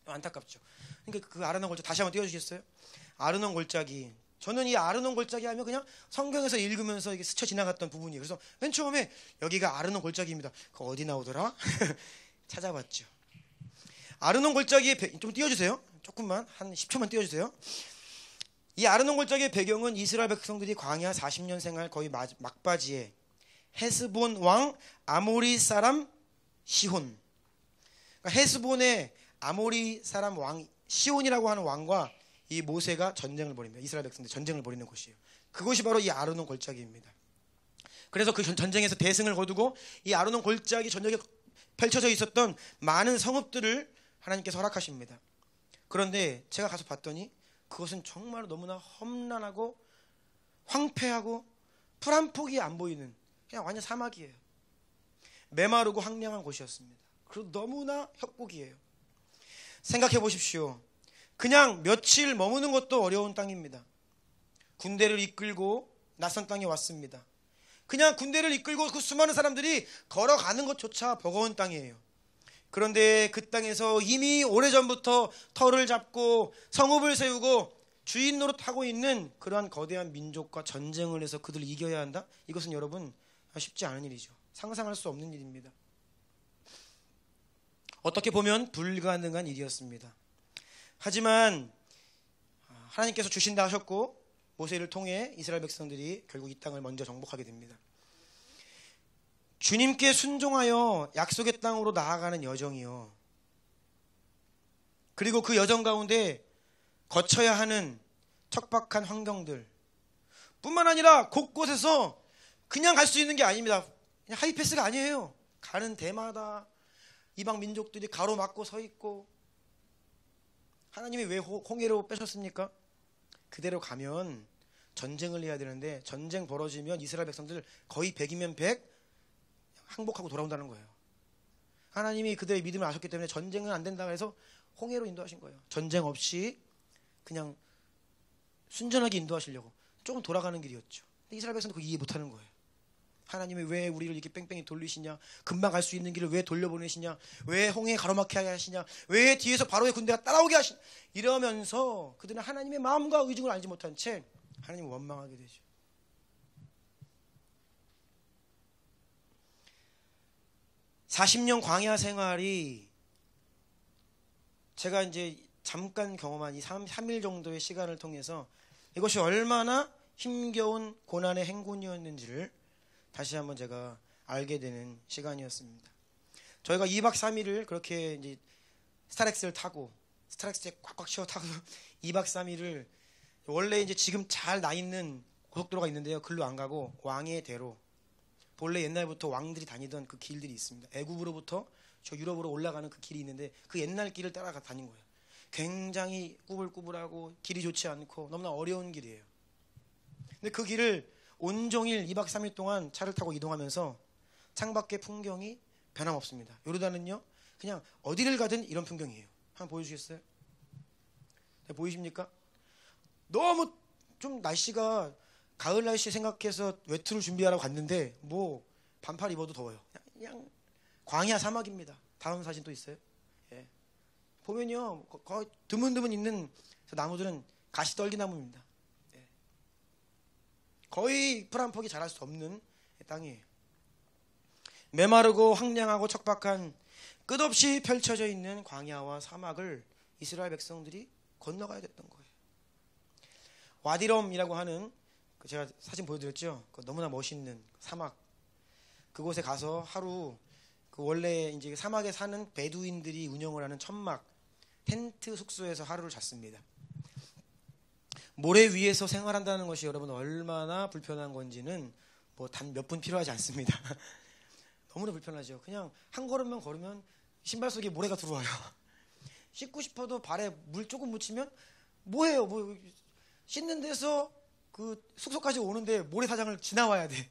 안타깝죠. 그러니까 그 아르논 골짜기 다시 한번 띄워주시겠어요? 아르논 골짜기. 저는 이 아르논 골짜기 하면 그냥 성경에서 읽으면서 이게 스쳐 지나갔던 부분이에요. 그래서 맨 처음에 여기가 아르논 골짜기입니다. 그거 어디 나오더라? 찾아봤죠. 아르논 골짜기에 좀 띄워주세요. 조금만 한 10초만 띄워주세요. 이 아르논 골짜기의 배경은 이스라엘 백성들이 광야 40년 생활 거의 막바지에 헤스본 왕 아모리 사람 시혼, 그러니까 헤스본의 아모리 사람 왕 시혼이라고 하는 왕과 이 모세가 전쟁을 벌입니다. 이스라엘 백성들이 전쟁을 벌이는 곳이에요. 그곳이 바로 이 아르논 골짜기입니다. 그래서 그 전쟁에서 대승을 거두고 이 아르논 골짜기 전역에 펼쳐져 있었던 많은 성읍들을 하나님께서 허락하십니다. 그런데 제가 가서 봤더니 그것은 정말 너무나 험난하고 황폐하고 풀 한 폭이 안 보이는 그냥 완전 사막이에요. 메마르고 황량한 곳이었습니다. 그리고 너무나 협곡이에요. 생각해 보십시오. 그냥 며칠 머무는 것도 어려운 땅입니다. 군대를 이끌고 낯선 땅에 왔습니다. 그냥 군대를 이끌고 그 수많은 사람들이 걸어가는 것조차 버거운 땅이에요. 그런데 그 땅에서 이미 오래전부터 터를 잡고 성읍을 세우고 주인 노릇하고 있는 그러한 거대한 민족과 전쟁을 해서 그들을 이겨야 한다? 이것은 여러분 쉽지 않은 일이죠. 상상할 수 없는 일입니다. 어떻게 보면 불가능한 일이었습니다. 하지만 하나님께서 주신다 하셨고 모세를 통해 이스라엘 백성들이 결국 이 땅을 먼저 정복하게 됩니다. 주님께 순종하여 약속의 땅으로 나아가는 여정이요. 그리고 그 여정 가운데 거쳐야 하는 척박한 환경들 뿐만 아니라 곳곳에서 그냥 갈 수 있는 게 아닙니다. 그냥 하이패스가 아니에요. 가는 데마다 이방 민족들이 가로막고 서 있고, 하나님이 왜 홍해로 빼셨습니까? 그대로 가면 전쟁을 해야 되는데 전쟁 벌어지면 이스라엘 백성들 거의 100이면 100 항복하고 돌아온다는 거예요. 하나님이 그들의 믿음을 아셨기 때문에 전쟁은 안 된다고 해서 홍해로 인도하신 거예요. 전쟁 없이 그냥 순전하게 인도하시려고. 조금 돌아가는 길이었죠. 근데 이스라엘 백성도 그거 이해 못하는 거예요. 하나님이 왜 우리를 이렇게 뺑뺑이 돌리시냐, 금방 갈 수 있는 길을 왜 돌려보내시냐, 왜 홍해 가로막게 하시냐, 왜 뒤에서 바로의 군대가 따라오게 하시냐, 이러면서 그들은 하나님의 마음과 의중을 알지 못한 채 하나님을 원망하게 되죠. (40년) 광야 생활이, 제가 이제 잠깐 경험한 이 3일 정도의 시간을 통해서 이것이 얼마나 힘겨운 고난의 행군이었는지를 다시 한번 제가 알게 되는 시간이었습니다. 저희가 2박 3일을 그렇게 이제 스타렉스를 타고, 스타렉스에 꽉꽉 채워 타고 2박 3일을, 원래 이제 지금 잘 나 있는 고속도로가 있는데요, 글로 안 가고 왕의 대로, 본래 옛날부터 왕들이 다니던 그 길들이 있습니다. 애굽으로부터 저 유럽으로 올라가는 그 길이 있는데 그 옛날 길을 따라가 다닌 거예요. 굉장히 꾸불꾸불하고 길이 좋지 않고 너무나 어려운 길이에요. 근데 그 길을 온종일 2박 3일 동안 차를 타고 이동하면서 창밖의 풍경이 변함없습니다. 요르단은요, 그냥 어디를 가든 이런 풍경이에요. 한번 보여주시겠어요? 네, 보이십니까? 너무 좀 날씨가 가을 날씨 생각해서 외투를 준비하라고 갔는데 뭐 반팔 입어도 더워요. 그냥 광야 사막입니다. 다음 사진 또 있어요? 예. 보면요, 거의 드문드문 있는 나무들은 가시떨기나무입니다. 예. 거의 풀 한 폭이 자랄 수 없는 땅이에요. 메마르고 황량하고 척박한 끝없이 펼쳐져 있는 광야와 사막을 이스라엘 백성들이 건너가야 됐던 거예요. 와디럼이라고 하는, 제가 사진 보여드렸죠? 너무나 멋있는 사막, 그곳에 가서 하루, 원래 이제 사막에 사는 베두인들이 운영을 하는 천막 텐트 숙소에서 하루를 잤습니다. 모래 위에서 생활한다는 것이 여러분 얼마나 불편한 건지는 뭐 단 몇 분 필요하지 않습니다. 너무나 불편하죠. 그냥 한 걸음만 걸으면 신발 속에 모래가 들어와요. 씻고 싶어도 발에 물 조금 묻히면 뭐해요? 뭐 씻는 데서 그 숙소까지 오는데 모래사장을 지나와야 돼.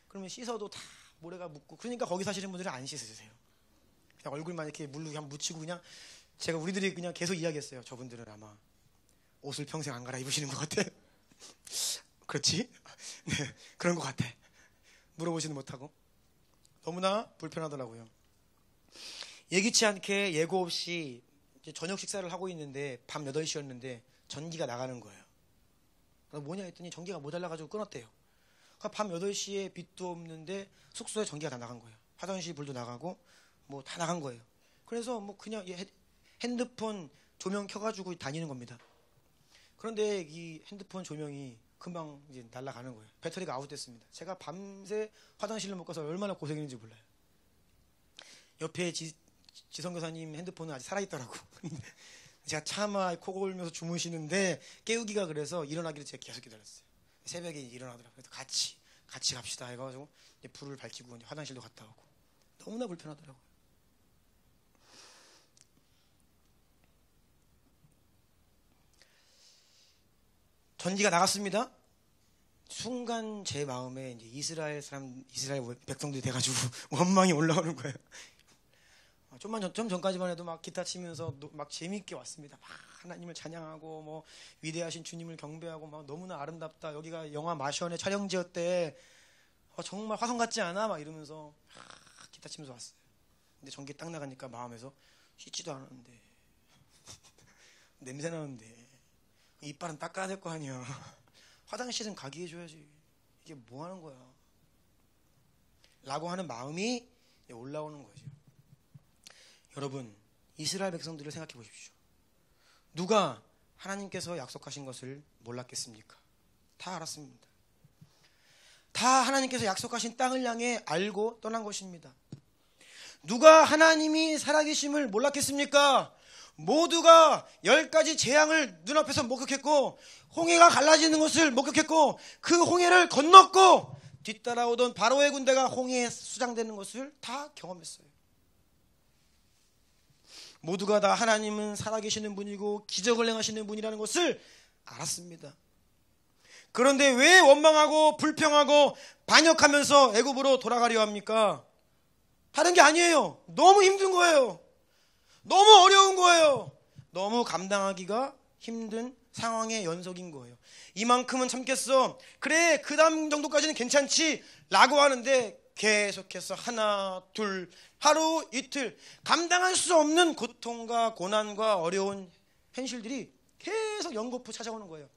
그러면 씻어도 다 모래가 묻고, 그러니까 거기 사시는 분들은 안 씻으세요. 그냥 얼굴만 이렇게 물로 그냥 묻히고, 그냥 제가 우리들이 그냥 계속 이야기했어요. 저분들은 아마 옷을 평생 안 갈아입으시는 것 같아. 그렇지? 네, 그런 것 같아. 물어보지는 못하고. 너무나 불편하더라고요. 예기치 않게 예고 없이 이제 저녁 식사를 하고 있는데 밤 8시였는데 전기가 나가는 거예요. 뭐냐 했더니 전기가 모자라가지고 끊었대요. 밤 8시에 빛도 없는데 숙소에 전기가 다 나간 거예요. 화장실 불도 나가고 뭐 다 나간 거예요. 그래서 뭐 그냥 핸드폰 조명 켜가지고 다니는 겁니다. 그런데 이 핸드폰 조명이 금방 이제 날아가는 거예요. 배터리가 아웃됐습니다. 제가 밤새 화장실을 못 가서 얼마나 고생했는지 몰라요. 옆에 지성 교사님 핸드폰은 아직 살아있더라고. 제가 차마 코 골면서 주무시는데 깨우기가 그래서 일어나기를 제가 계속 기다렸어요. 새벽에 일어나더라고요. 그래서 같이 갑시다 해가지고 이제 불을 밝히고 이제 화장실도 갔다 오고. 너무나 불편하더라고요. 전기가 나갔습니다. 순간 제 마음에 이제 이스라엘 백성들이 돼가지고 원망이 올라오는 거예요. 좀 전까지만 해도 막 기타 치면서 막 재미있게 왔습니다. 막 하나님을 찬양하고 뭐 위대하신 주님을 경배하고 막 너무나 아름답다. 여기가 영화 마션의 촬영지였대. 정말 화성 같지 않아? 막 이러면서 막 기타 치면서 왔어요. 근데 전기 딱 나가니까 마음에서 씻지도 않았는데 냄새 나는데 이빨은 닦아야 될 거 아니야. 화장실은 가게 해줘야지. 이게 뭐 하는 거야? 라고 하는 마음이 올라오는 거죠. 여러분, 이스라엘 백성들을 생각해 보십시오. 누가 하나님께서 약속하신 것을 몰랐겠습니까? 다 알았습니다. 다 하나님께서 약속하신 땅을 향해 알고 떠난 것입니다. 누가 하나님이 살아계심을 몰랐겠습니까? 모두가 10가지 재앙을 눈앞에서 목격했고 홍해가 갈라지는 것을 목격했고 그 홍해를 건넜고 뒤따라오던 바로의 군대가 홍해에 수장되는 것을 다 경험했어요. 모두가 다 하나님은 살아계시는 분이고 기적을 행하시는 분이라는 것을 알았습니다. 그런데 왜 원망하고 불평하고 반역하면서 애굽으로 돌아가려 합니까? 다른 게 아니에요. 너무 힘든 거예요. 너무 어려운 거예요. 너무 감당하기가 힘든 상황의 연속인 거예요. 이만큼은 참겠어. 그래, 그 다음 정도까지는 괜찮지 라고 하는데 계속해서 하나, 둘, 하루, 이틀 감당할 수 없는 고통과 고난과 어려운 현실들이 계속 연거푸 찾아오는 거예요.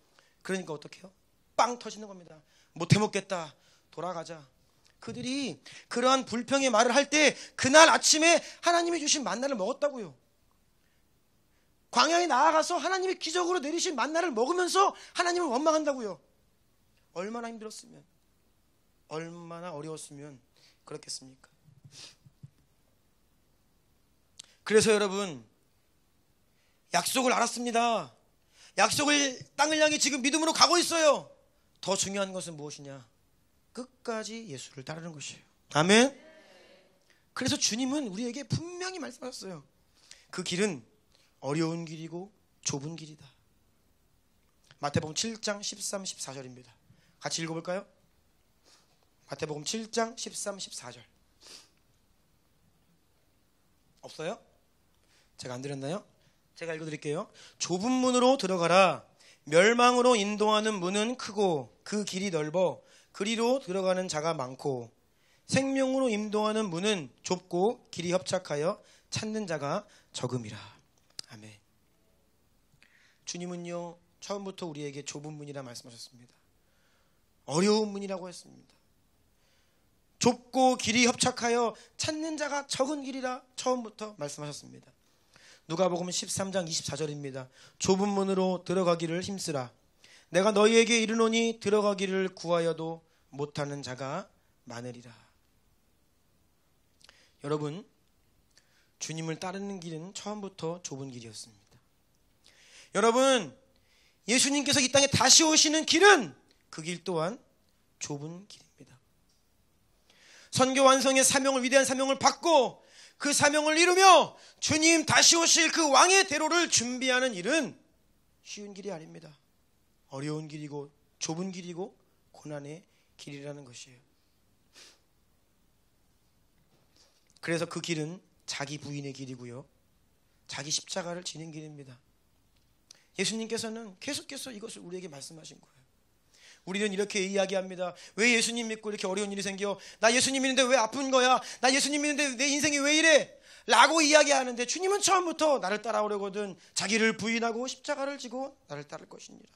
그러니까 어떻게 해요? 빵 터지는 겁니다. 못해 먹겠다. 돌아가자. 그들이 그러한 불평의 말을 할 때 그날 아침에 하나님이 주신 만나를 먹었다고요. 광야에 나아가서 하나님이 기적으로 내리신 만나를 먹으면서 하나님을 원망한다고요. 얼마나 힘들었으면, 얼마나 어려웠으면 그렇겠습니까? 그래서 여러분, 약속을 알았습니다. 약속을 땅을 향해 지금 믿음으로 가고 있어요. 더 중요한 것은 무엇이냐? 끝까지 예수를 따르는 것이에요. 아멘. 그래서 주님은 우리에게 분명히 말씀하셨어요. 그 길은 어려운 길이고 좁은 길이다. 마태복음 7장 13, 14절입니다. 같이 읽어볼까요? 마태복음 7장 13, 14절. 없어요? 제가 안 드렸나요? 제가 읽어드릴게요. 좁은 문으로 들어가라. 멸망으로 인도하는 문은 크고 그 길이 넓어 그리로 들어가는 자가 많고 생명으로 인도하는 문은 좁고 길이 협착하여 찾는 자가 적음이라. 아멘. 주님은요, 처음부터 우리에게 좁은 문이라 말씀하셨습니다. 어려운 문이라고 했습니다. 좁고 길이 협착하여 찾는 자가 적은 길이라 처음부터 말씀하셨습니다. 누가복음 13장 24절입니다. 좁은 문으로 들어가기를 힘쓰라. 내가 너희에게 이르노니 들어가기를 구하여도 못하는 자가 많으리라. 여러분, 주님을 따르는 길은 처음부터 좁은 길이었습니다. 여러분, 예수님께서 이 땅에 다시 오시는 길은 그 길 또한 좁은 길입니다. 선교 완성의 사명을, 위대한 사명을 받고 그 사명을 이루며 주님 다시 오실 그 왕의 대로를 준비하는 일은 쉬운 길이 아닙니다. 어려운 길이고 좁은 길이고 고난의 길이라는 것이에요. 그래서 그 길은 자기 부인의 길이고요, 자기 십자가를 지는 길입니다. 예수님께서는 계속해서 이것을 우리에게 말씀하신 거예요. 우리는 이렇게 이야기합니다. 왜 예수님 믿고 이렇게 어려운 일이 생겨? 나 예수님 믿는데 왜 아픈 거야? 나 예수님 믿는데 내 인생이 왜 이래? 라고 이야기하는데 주님은 처음부터 나를 따라오려거든 자기를 부인하고 십자가를 지고 나를 따를 것이니라.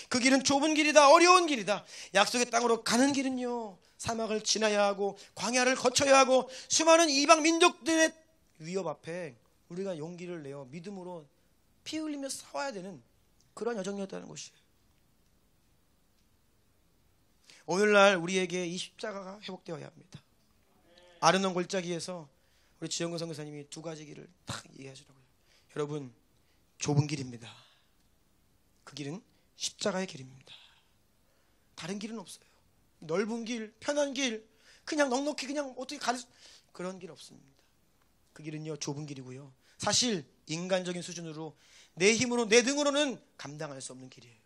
그 길은 좁은 길이다. 어려운 길이다. 약속의 땅으로 가는 길은요, 사막을 지나야 하고 광야를 거쳐야 하고 수많은 이방 민족들의 위협 앞에 우리가 용기를 내어 믿음으로 피 흘리며 싸워야 되는 그런 여정이었다는 것이에요. 오늘날 우리에게 이 십자가가 회복되어야 합니다. 아르논 골짜기에서 우리 지영근 선교사님이 두 가지 길을 딱 얘기하시더라고요. 여러분, 좁은 길입니다. 그 길은 십자가의 길입니다. 다른 길은 없어요. 넓은 길, 편한 길, 그냥 넉넉히 그냥 어떻게 갈 그런 길 없습니다. 그 길은요, 좁은 길이고요, 사실 인간적인 수준으로 내 힘으로 내 등으로는 감당할 수 없는 길이에요.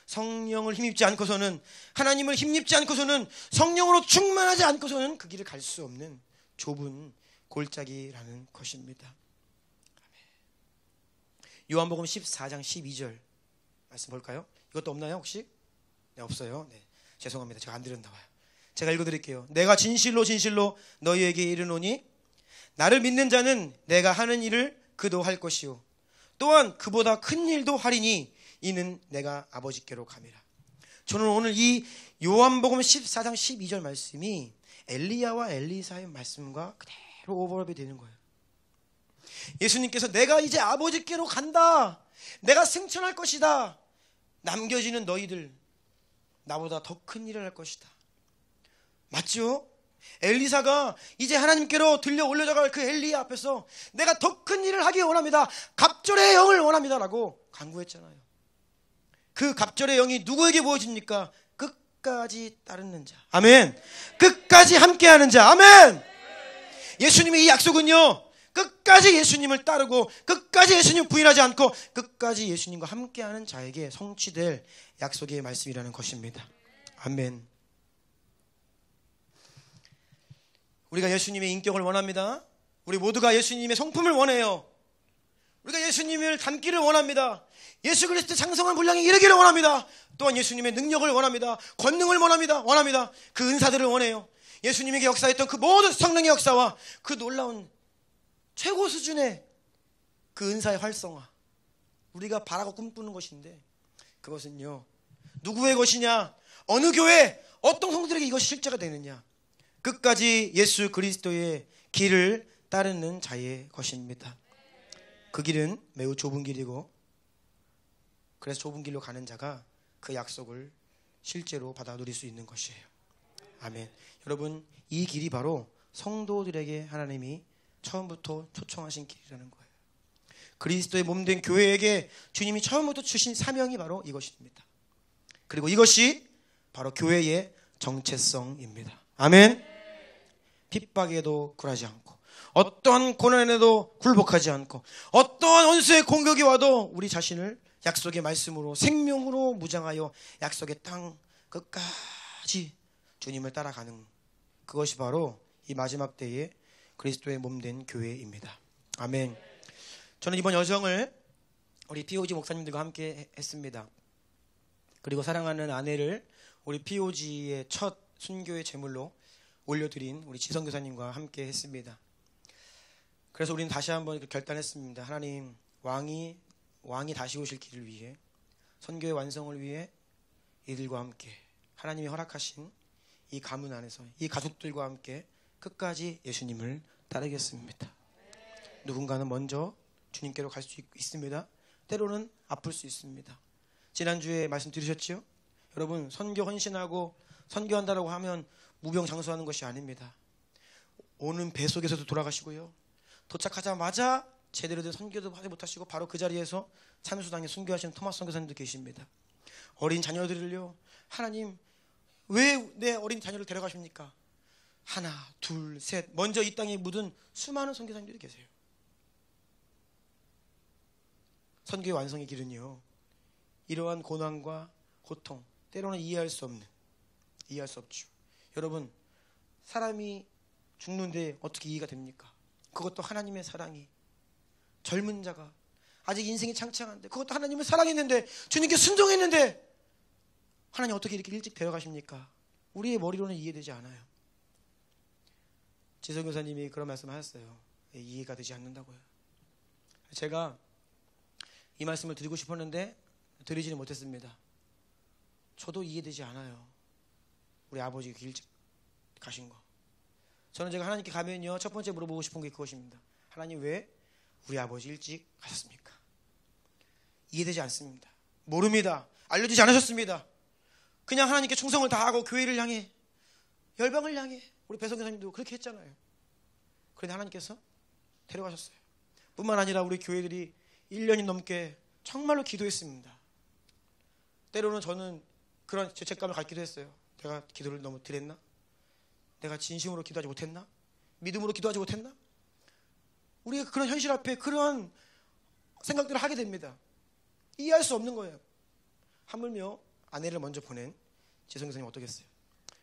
성령을 힘입지 않고서는, 하나님을 힘입지 않고서는, 성령으로 충만하지 않고서는 그 길을 갈 수 없는 좁은 골짜기라는 것입니다. 요한복음 14장 12절 말씀 볼까요? 이것도 없나요 혹시? 네, 없어요. 네, 죄송합니다. 제가 안 드렸나 봐요. 제가 읽어드릴게요. 내가 진실로 진실로 너희에게 이르노니 나를 믿는 자는 내가 하는 일을 그도 할 것이요 또한 그보다 큰 일도 하리니 이는 내가 아버지께로 감이라. 저는 오늘 이 요한복음 14장 12절 말씀이 엘리야와 엘리사의 말씀과 그대로 오버랩이 되는 거예요. 예수님께서 내가 이제 아버지께로 간다, 내가 승천할 것이다, 남겨지는 너희들 나보다 더 큰 일을 할 것이다. 맞죠? 엘리사가 이제 하나님께로 들려 올려져갈 그 엘리야 앞에서 내가 더 큰 일을 하기 원합니다, 갑절의 영을 원합니다 라고 간구했잖아요. 그 갑절의 영이 누구에게 보여집니까? 끝까지 따르는 자. 아멘. 끝까지 함께하는 자. 아멘. 예수님의 이 약속은요, 끝까지 예수님을 따르고 끝까지 예수님 부인하지 않고 끝까지 예수님과 함께하는 자에게 성취될 약속의 말씀이라는 것입니다. 아멘. 우리가 예수님의 인격을 원합니다. 우리 모두가 예수님의 성품을 원해요. 우리가 예수님을 닮기를 원합니다. 예수 그리스도의 장성한 분량에 이르기를 원합니다. 또한 예수님의 능력을 원합니다. 권능을 원합니다. 그 은사들을 원해요. 예수님에게 역사했던 그 모든 성령의 역사와 그 놀라운 최고 수준의 그 은사의 활성화, 우리가 바라고 꿈꾸는 것인데, 그것은요 누구의 것이냐, 어느 교회 어떤 성도들에게 이것이 실제가 되느냐, 끝까지 예수 그리스도의 길을 따르는 자의 것입니다. 그 길은 매우 좁은 길이고, 그래서 좁은 길로 가는 자가 그 약속을 실제로 받아 누릴 수 있는 것이에요. 아멘. 여러분, 이 길이 바로 성도들에게 하나님이 처음부터 초청하신 길이라는 거예요. 그리스도의 몸된 교회에게 주님이 처음부터 주신 사명이 바로 이것입니다. 그리고 이것이 바로 교회의 정체성입니다. 아멘. 핍박에도 굴하지 않고, 어떠한 고난에도 굴복하지 않고, 어떠한 원수의 공격이 와도 우리 자신을 약속의 말씀으로 생명으로 무장하여 약속의 땅 끝까지 주님을 따라가는, 그것이 바로 이 마지막 때에 그리스도의 몸된 교회입니다. 아멘. 저는 이번 여정을 우리 POG 목사님들과 함께 했습니다. 그리고 사랑하는 아내를 우리 POG의 첫 순교의 제물로 올려드린 우리 지성 교사님과 함께 했습니다. 그래서 우리는 다시 한번 결단했습니다. 하나님, 왕이 다시 오실 길을 위해, 선교의 완성을 위해 이들과 함께 하나님이 허락하신 이 가문 안에서 이 가족들과 함께 끝까지 예수님을 따르겠습니다. 누군가는 먼저 주님께로 갈 수 있습니다. 때로는 아플 수 있습니다. 지난주에 말씀 들으셨죠? 여러분, 선교 헌신하고 선교한다라고 하면 무병장수하는 것이 아닙니다. 오는 배 속에서도 돌아가시고요, 도착하자마자 제대로 된 선교도 하지 못하시고 바로 그 자리에서 찬수당에 순교하시는 토마스 선교사님도 계십니다. 어린 자녀들을요, 하나님 왜 내 어린 자녀를 데려가십니까? 하나, 둘, 셋, 먼저 이 땅에 묻은 수많은 선교사님들이 계세요. 선교의 완성의 길은요, 이러한 고난과 고통, 때로는 이해할 수 없죠. 여러분, 사람이 죽는데 어떻게 이해가 됩니까? 그것도 하나님의 사랑이, 젊은 자가 아직 인생이 창창한데 그것도 하나님을 사랑했는데, 주님께 순종했는데 하나님 어떻게 이렇게 일찍 데려가십니까? 우리의 머리로는 이해되지 않아요. 지성 교사님이 그런 말씀 하셨어요. 이해가 되지 않는다고요. 제가 이 말씀을 드리고 싶었는데 드리지는 못했습니다. 저도 이해되지 않아요. 우리 아버지 일찍 가신 거. 저는 제가 하나님께 가면요, 첫 번째 물어보고 싶은 게 그것입니다. 하나님, 왜 우리 아버지 일찍 가셨습니까? 이해되지 않습니다. 모릅니다. 알려주지 않으셨습니다. 그냥 하나님께 충성을 다하고 교회를 향해, 열방을 향해, 우리 배성 교사님도 그렇게 했잖아요. 그런데 하나님께서 데려가셨어요. 뿐만 아니라 우리 교회들이 1년이 넘게 정말로 기도했습니다. 때로는 저는 그런 죄책감을 갖기도 했어요. 내가 기도를 너무 드렸나? 내가 진심으로 기도하지 못했나? 믿음으로 기도하지 못했나? 우리가 그런 현실 앞에 그러한 생각들을 하게 됩니다. 이해할 수 없는 거예요. 하물며 아내를 먼저 보낸 지성 교사님 어떠겠어요?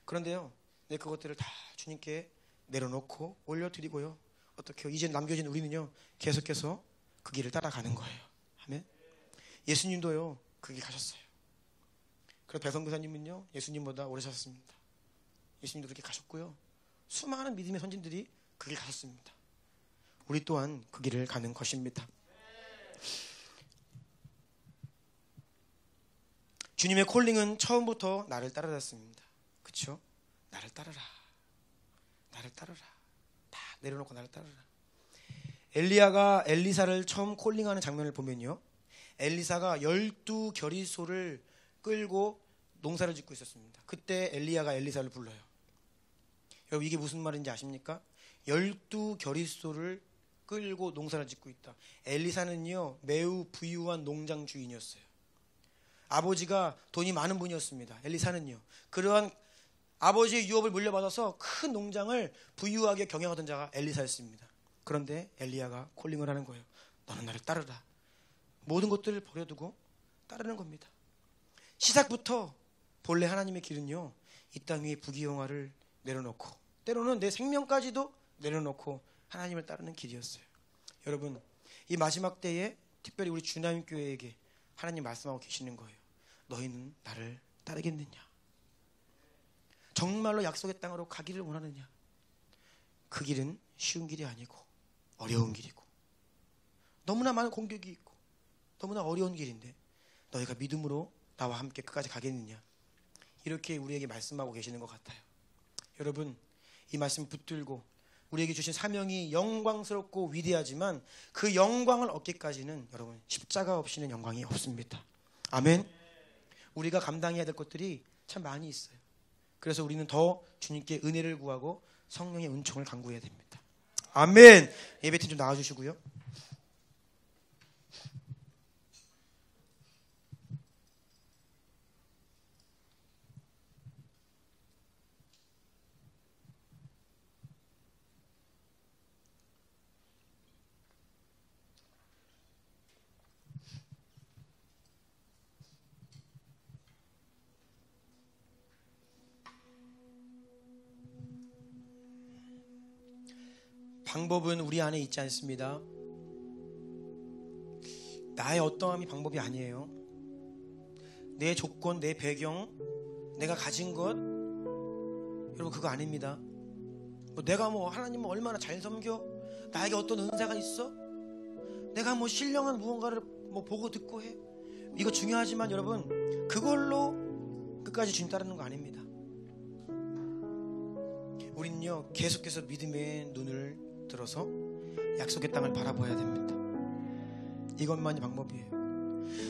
그런데요, 그것들을 다 주님께 내려놓고 올려드리고요, 어떻게요? 이제 남겨진 우리는요, 계속해서 그 길을 따라가는 거예요. 아멘. 예수님도요, 그 길 가셨어요. 그래서 배성 교사님은요, 예수님보다 오래 사셨습니다. 예수님도 그렇게 가셨고요, 수많은 믿음의 선진들이 그 길 가셨습니다. 우리 또한 그 길을 가는 것입니다. 주님의 콜링은 처음부터 나를 따라갔습니다. 그렇죠? 나를 따르라. 나를 따르라. 다 내려놓고 나를 따르라. 엘리야가 엘리사를 처음 콜링하는 장면을 보면요, 엘리사가 12겨리소를 끌고 농사를 짓고 있었습니다. 그때 엘리야가 엘리사를 불러요. 여러분, 이게 무슨 말인지 아십니까? 12겨리소를 끌고 농사를 짓고 있다. 엘리사는요, 매우 부유한 농장 주인이었어요. 아버지가 돈이 많은 분이었습니다. 엘리사는요, 그러한 아버지의 유업을 물려받아서 큰 농장을 부유하게 경영하던 자가 엘리사였습니다. 그런데 엘리야가 콜링을 하는 거예요. 너는 나를 따르라. 모든 것들을 버려두고 따르는 겁니다. 시작부터 본래 하나님의 길은요, 이 땅 위에 부귀영화를 내려놓고, 때로는 내 생명까지도 내려놓고 하나님을 따르는 길이었어요. 여러분, 이 마지막 때에 특별히 우리 주남교회에게 하나님 말씀하고 계시는 거예요. 너희는 나를 따르겠느냐? 정말로 약속의 땅으로 가기를 원하느냐? 그 길은 쉬운 길이 아니고 어려운 길이고 너무나 많은 공격이 있고 너무나 어려운 길인데 너희가 믿음으로 나와 함께 끝까지 가겠느냐? 이렇게 우리에게 말씀하고 계시는 것 같아요. 여러분, 이 말씀 붙들고 우리에게 주신 사명이 영광스럽고 위대하지만 그 영광을 얻기까지는 여러분, 십자가 없이는 영광이 없습니다. 아멘. 우리가 감당해야 될 것들이 참 많이 있어요. 그래서 우리는 더 주님께 은혜를 구하고 성령의 은총을 간구해야 됩니다. 아멘. 예배팀 좀 나와주시고요. 방법은 우리 안에 있지 않습니다. 나의 어떠함이 방법이 아니에요. 내 조건, 내 배경, 내가 가진 것, 여러분, 그거 아닙니다. 내가 하나님을 얼마나 잘 섬겨? 나에게 어떤 은사가 있어? 내가 신령한 무언가를 보고 듣고 해? 이거 중요하지만 여러분, 그걸로 끝까지 주님 따르는 거 아닙니다. 우리는요, 계속해서 믿음의 눈을 들어서 약속의 땅을 바라봐야 됩니다. 이것만이 방법이에요.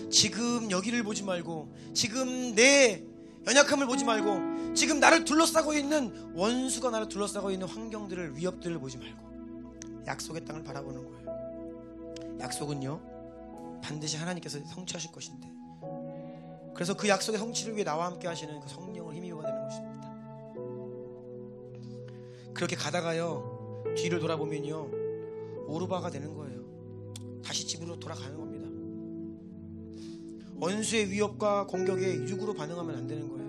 지금 여기를 보지 말고, 지금 내 연약함을 보지 말고, 지금 나를 둘러싸고 있는 원수가 나를 둘러싸고 있는 환경들을, 위협들을 보지 말고 약속의 땅을 바라보는 거예요. 약속은요, 반드시 하나님께서 성취하실 것인데, 그래서 그 약속의 성취를 위해 나와 함께 하시는 그 성령을 힘입어야 되는 것입니다. 그렇게 가다가요, 뒤를 돌아보면요, 오르바가 되는 거예요. 다시 집으로 돌아가는 겁니다. 원수의 위협과 공격에 육으로 반응하면 안 되는 거예요.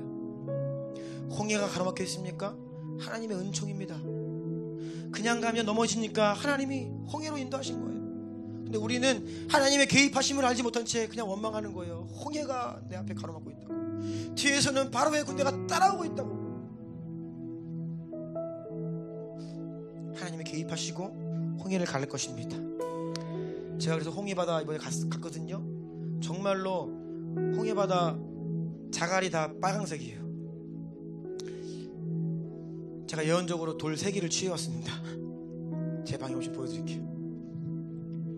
홍해가 가로막혀 있습니까? 하나님의 은총입니다. 그냥 가면 넘어지니까 하나님이 홍해로 인도하신 거예요. 근데 우리는 하나님의 개입하심을 알지 못한 채 그냥 원망하는 거예요. 홍해가 내 앞에 가로막고 있다고, 뒤에서는 바로의 군대가 따라오고 있다고. 하나님이 개입하시고 홍해를 가를 것입니다. 제가 그래서 홍해바다 이번에 갔거든요. 정말로 홍해바다 자갈이 다 빨강색이에요. 제가 예언적으로 돌 3개를 취해왔습니다. 제 방에 오시 보여드릴게요.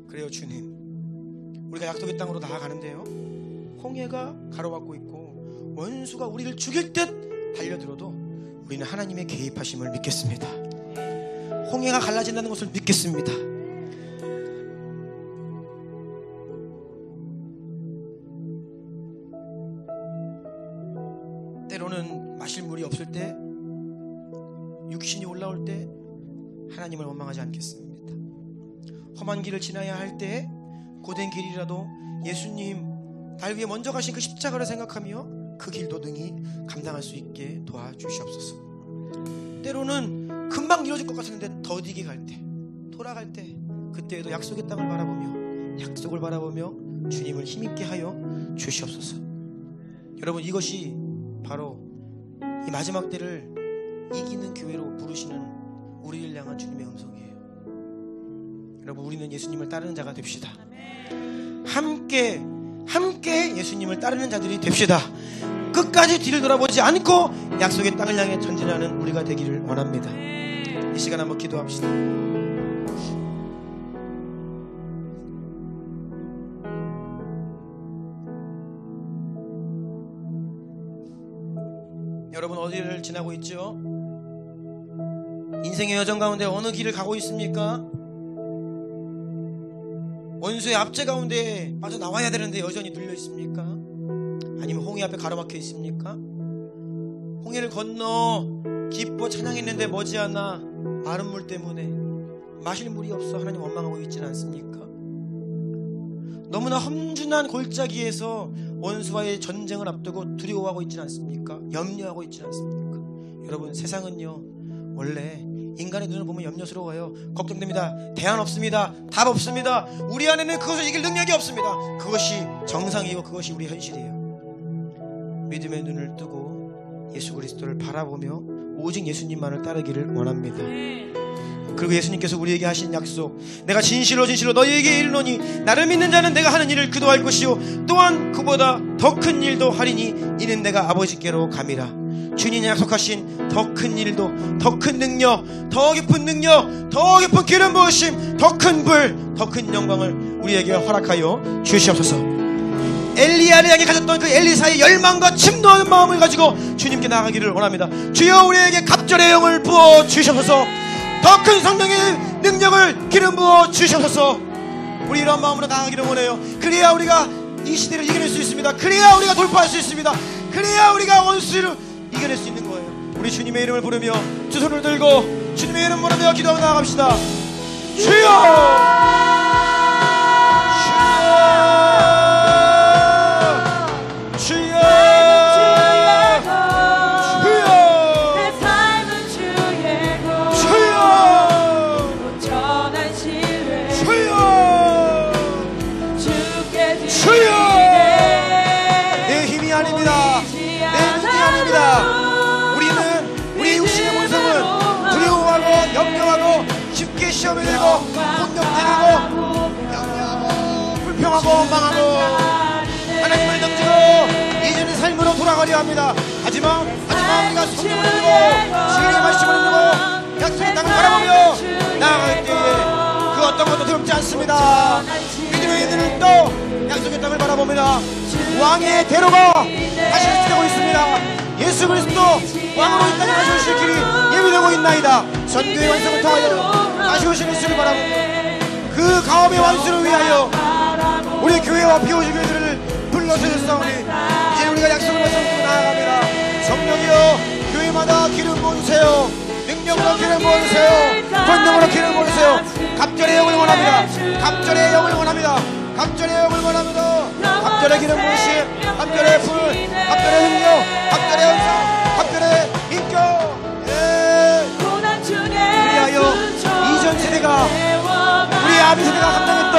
그래요, 주님, 우리가 약속의 땅으로 나아가는데요, 홍해가 가로막고 있고 원수가 우리를 죽일 듯 달려들어도 우리는 하나님의 개입하심을 믿겠습니다. 홍해가 갈라진다는 것을 믿겠습니다. 때로는 마실 물이 없을 때, 육신이 올라올 때 하나님을 원망하지 않겠습니다. 험한 길을 지나야 할 때, 고된 길이라도 예수님 날 위해 먼저 가신 그 십자가를 생각하며 그 길도 능히 감당할 수 있게 도와주시옵소서. 때로는 금방 이루어질 것 같았는데 더디게 갈 때, 돌아갈 때, 그때에도 약속의 땅을 바라보며, 약속을 바라보며 주님을 힘있게 하여 주시옵소서. 여러분, 이것이 바로 이 마지막 때를 이기는 교회로 부르시는 우리를 향한 주님의 음성이에요. 여러분, 우리는 예수님을 따르는 자가 됩시다. 함께 함께 예수님을 따르는 자들이 됩시다. 끝까지 뒤를 돌아보지 않고 약속의 땅을 향해 전진하는 우리가 되기를 원합니다. 이 시간 한번 기도합시다. 여러분 어디를 지나고 있죠? 인생의 여정 가운데 어느 길을 가고 있습니까? 원수의 압제 가운데 빠져나와야 되는데 여전히 눌려 있습니까? 아니면 홍해 앞에 가로막혀 있습니까? 홍해를 건너 기뻐 찬양했는데 머지않아 마른 물 때문에 마실 물이 없어 하나님 원망하고 있지는 않습니까? 너무나 험준한 골짜기에서 원수와의 전쟁을 앞두고 두려워하고 있지는 않습니까? 염려하고 있지는 않습니까? 여러분 세상은요 원래 인간의 눈을 보면 염려스러워요. 걱정됩니다. 대안 없습니다. 답 없습니다. 우리 안에는 그것을 이길 능력이 없습니다. 그것이 정상이고 그것이 우리 현실이에요. 믿음의 눈을 뜨고 예수 그리스도를 바라보며 오직 예수님만을 따르기를 원합니다. 그리고 예수님께서 우리에게 하신 약속, 내가 진실로 너희에게 이르노니 나를 믿는 자는 내가 하는 일을 그도 할 것이요 또한 그보다 더 큰 일도 하리니 이는 내가 아버지께로 감이라. 주님이 약속하신 더 큰 일도, 더 큰 능력, 더 깊은 능력, 더 깊은 기름 부으심, 더 큰 불, 더 큰 영광을 우리에게 허락하여 주시옵소서. 엘리야를 향해 가졌던 그 엘리사의 열망과 침노하는 마음을 가지고 주님께 나아가기를 원합니다. 주여 우리에게 갑절의 영을 부어 주시옵소서. 더 큰 성령의 능력을 기름 부어 주시옵소서. 우리 이런 마음으로 나아가기를 원해요. 그래야 우리가 이 시대를 이겨낼 수 있습니다. 그래야 우리가 돌파할 수 있습니다. 그래야 우리가 원수를 이겨낼 수 있는 거예요. 우리 주님의 이름을 부르며 두 손을 들고 주님의 이름 부르며 기도하며 나아갑시다. 주여! 시험에 들고 공격되고 염려하고 불평하고 원망하고 하나님을 넘지고 이전의 삶으로 돌아가려 합니다. 하지만 우리가 성령을 들고 진리의 말씀을 들고 약속의 땅을 바라보며 나아갈 때에 그 어떤 것도 두렵지 않습니다. 믿음의 눈을 떠 약속의 땅을 바라봅니다. 왕의 대로가 다시 시작되고 있습니다. 예수 그리스도 왕으로 이 땅에 다시 오실 길이 예비되고 있나이다. 선교의 완성을 통하여 다시 오신 예수를 바라보며 그 가업의 완수를 위하여 우리 교회와 비오지 교회들을 불러서 줬사오니 이제 우리가 약속을 받고 나아갑니다. 성령이여 교회마다 기름 부으세요. 능력으로 기름 부으세요. 권능으로 기름 부으세요. 갑절의 영을 원합니다. 갑절의 영을 원합니다. 갑절의 영을 원합니다. 갑절의 기름 부으심, 갑절의 불, 갑절의 능력, 갑절의 현상, 갑절의 인격. 그리하여 이전 세대가 우리 아비 세대가 감당했던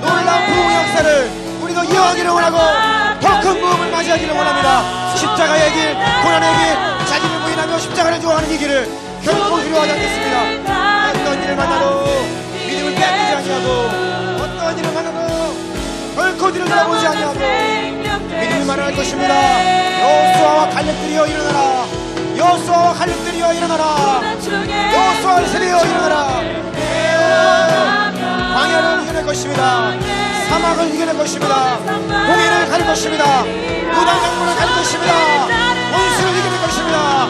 놀라운 부흥의 역사를 우리도 이어가기를 원하고 더 큰 부흥을 맞이하기를 원합니다. 십자가의 길, 고난의 길, 자기를 부인하며 십자가를 좋아하는 이 길을 결코 두려워하지 않겠습니다. 어떤 일을 만나도 믿음을 빼앗기지 아니하고 어떤 일을 만나도 결코 뒤를 돌아보지 아니하고 믿음이 말할 것입니다. 여호수아와 갈렙들이여 일어나라. 여호수아와 갈렙들이여 일어나라. 여호수아와 이스라엘이여 일어나라. 광야를 이겨낼 것입니다. 사막을 이겨낼 것입니다. 홍해를 가릴 것입니다. 무당강물을 가릴 것입니다. 원수를 이겨낼 것입니다.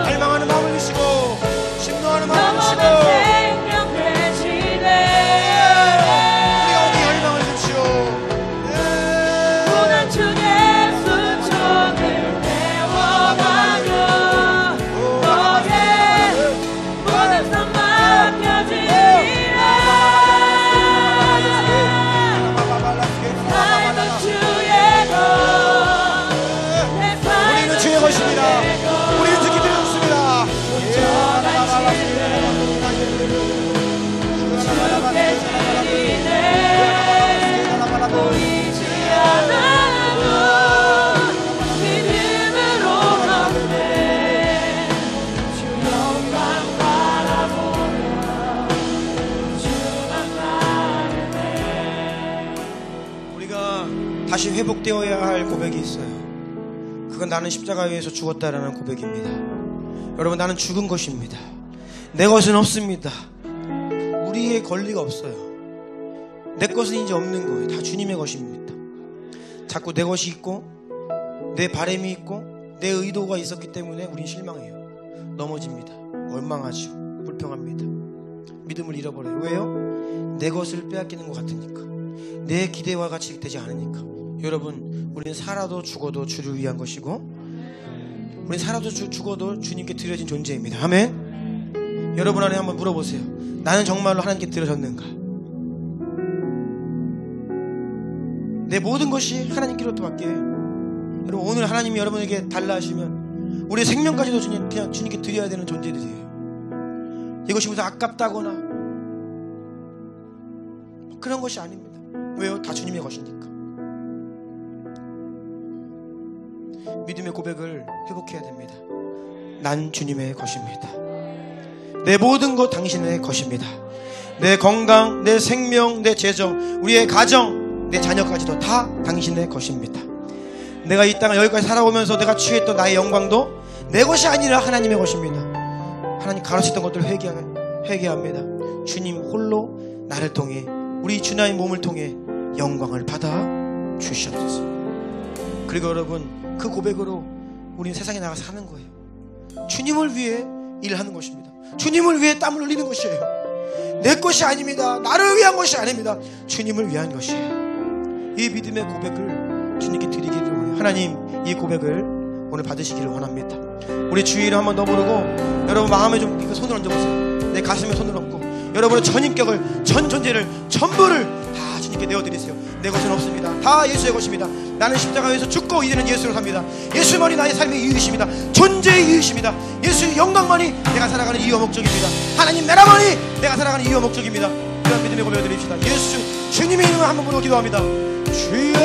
갈망하는 마음을 주시고 심노하는 마음을 주시고 우리가 어디 열망을 주시오. 고난중에 순종을 배워가고 너의 모든 삶 맡겨지리라. 삶은 주의 것 다시 회복되어야 할 고백이 있어요. 그건 나는 십자가 위에서 죽었다라는 고백입니다. 여러분, 나는 죽은 것입니다. 내 것은 없습니다. 우리의 권리가 없어요. 내 것은 이제 없는 거예요. 다 주님의 것입니다. 자꾸 내 것이 있고 내 바람이 있고 내 의도가 있었기 때문에 우린 실망해요. 넘어집니다. 원망하죠. 불평합니다. 믿음을 잃어버려요. 왜요? 내 것을 빼앗기는 것 같으니까. 내 기대와 같이 되지 않으니까. 여러분, 우리는 살아도 죽어도 주를 위한 것이고, 우리는 살아도 죽어도 주님께 드려진 존재입니다. 아멘. 여러분 안에 한번 물어보세요. 나는 정말로 하나님께 드려졌는가? 내 모든 것이 하나님께로부터 여러분, 오늘 하나님이 여러분에게 달라 하시면 우리의 생명까지도 그냥 주님께 드려야 되는 존재들이에요. 이것이 무슨 아깝다거나 그런 것이 아닙니다. 왜요? 다 주님의 것이니까. 믿음의 고백을 회복해야 됩니다. 난 주님의 것입니다. 내 모든 것 당신의 것입니다. 내 건강, 내 생명, 내 재정, 우리의 가정, 내 자녀까지도 다 당신의 것입니다. 내가 이 땅을 여기까지 살아오면서 내가 취했던 나의 영광도 내 것이 아니라 하나님의 것입니다. 하나님 가르쳤던 것들을 회개합니다. 주님 홀로 나를 통해, 우리 주나의 몸을 통해 영광을 받아 주시옵소서. 그리고 여러분, 그 고백으로 우리는 세상에 나가 사는 거예요. 주님을 위해 일하는 것입니다. 주님을 위해 땀을 흘리는 것이에요. 내 것이 아닙니다. 나를 위한 것이 아닙니다. 주님을 위한 것이에요. 이 믿음의 고백을 주님께 드리기를 원해요. 하나님, 이 고백을 오늘 받으시기를 원합니다. 우리 주의를 한번 더 부르고, 여러분 마음에 좀 손을 얹어보세요. 내 가슴에 손을 얹고 여러분의 전인격을, 전 존재를, 전부를 다 주님께 내어드리세요. 내 것은 없습니다. 다 예수의 것입니다. 나는 십자가에서 죽고 이제는 예수로 삽니다. 예수만이 나의 삶의 이유이십니다. 존재의 이유이십니다. 예수의 영광만이 내가 살아가는 이유와 목적입니다. 하나님 나라만이 내가 살아가는 이유와 목적입니다. 이런 믿음의 고백을 드립시다. 예수 주님의 이름을 한번 부르고 기도합니다. 주여!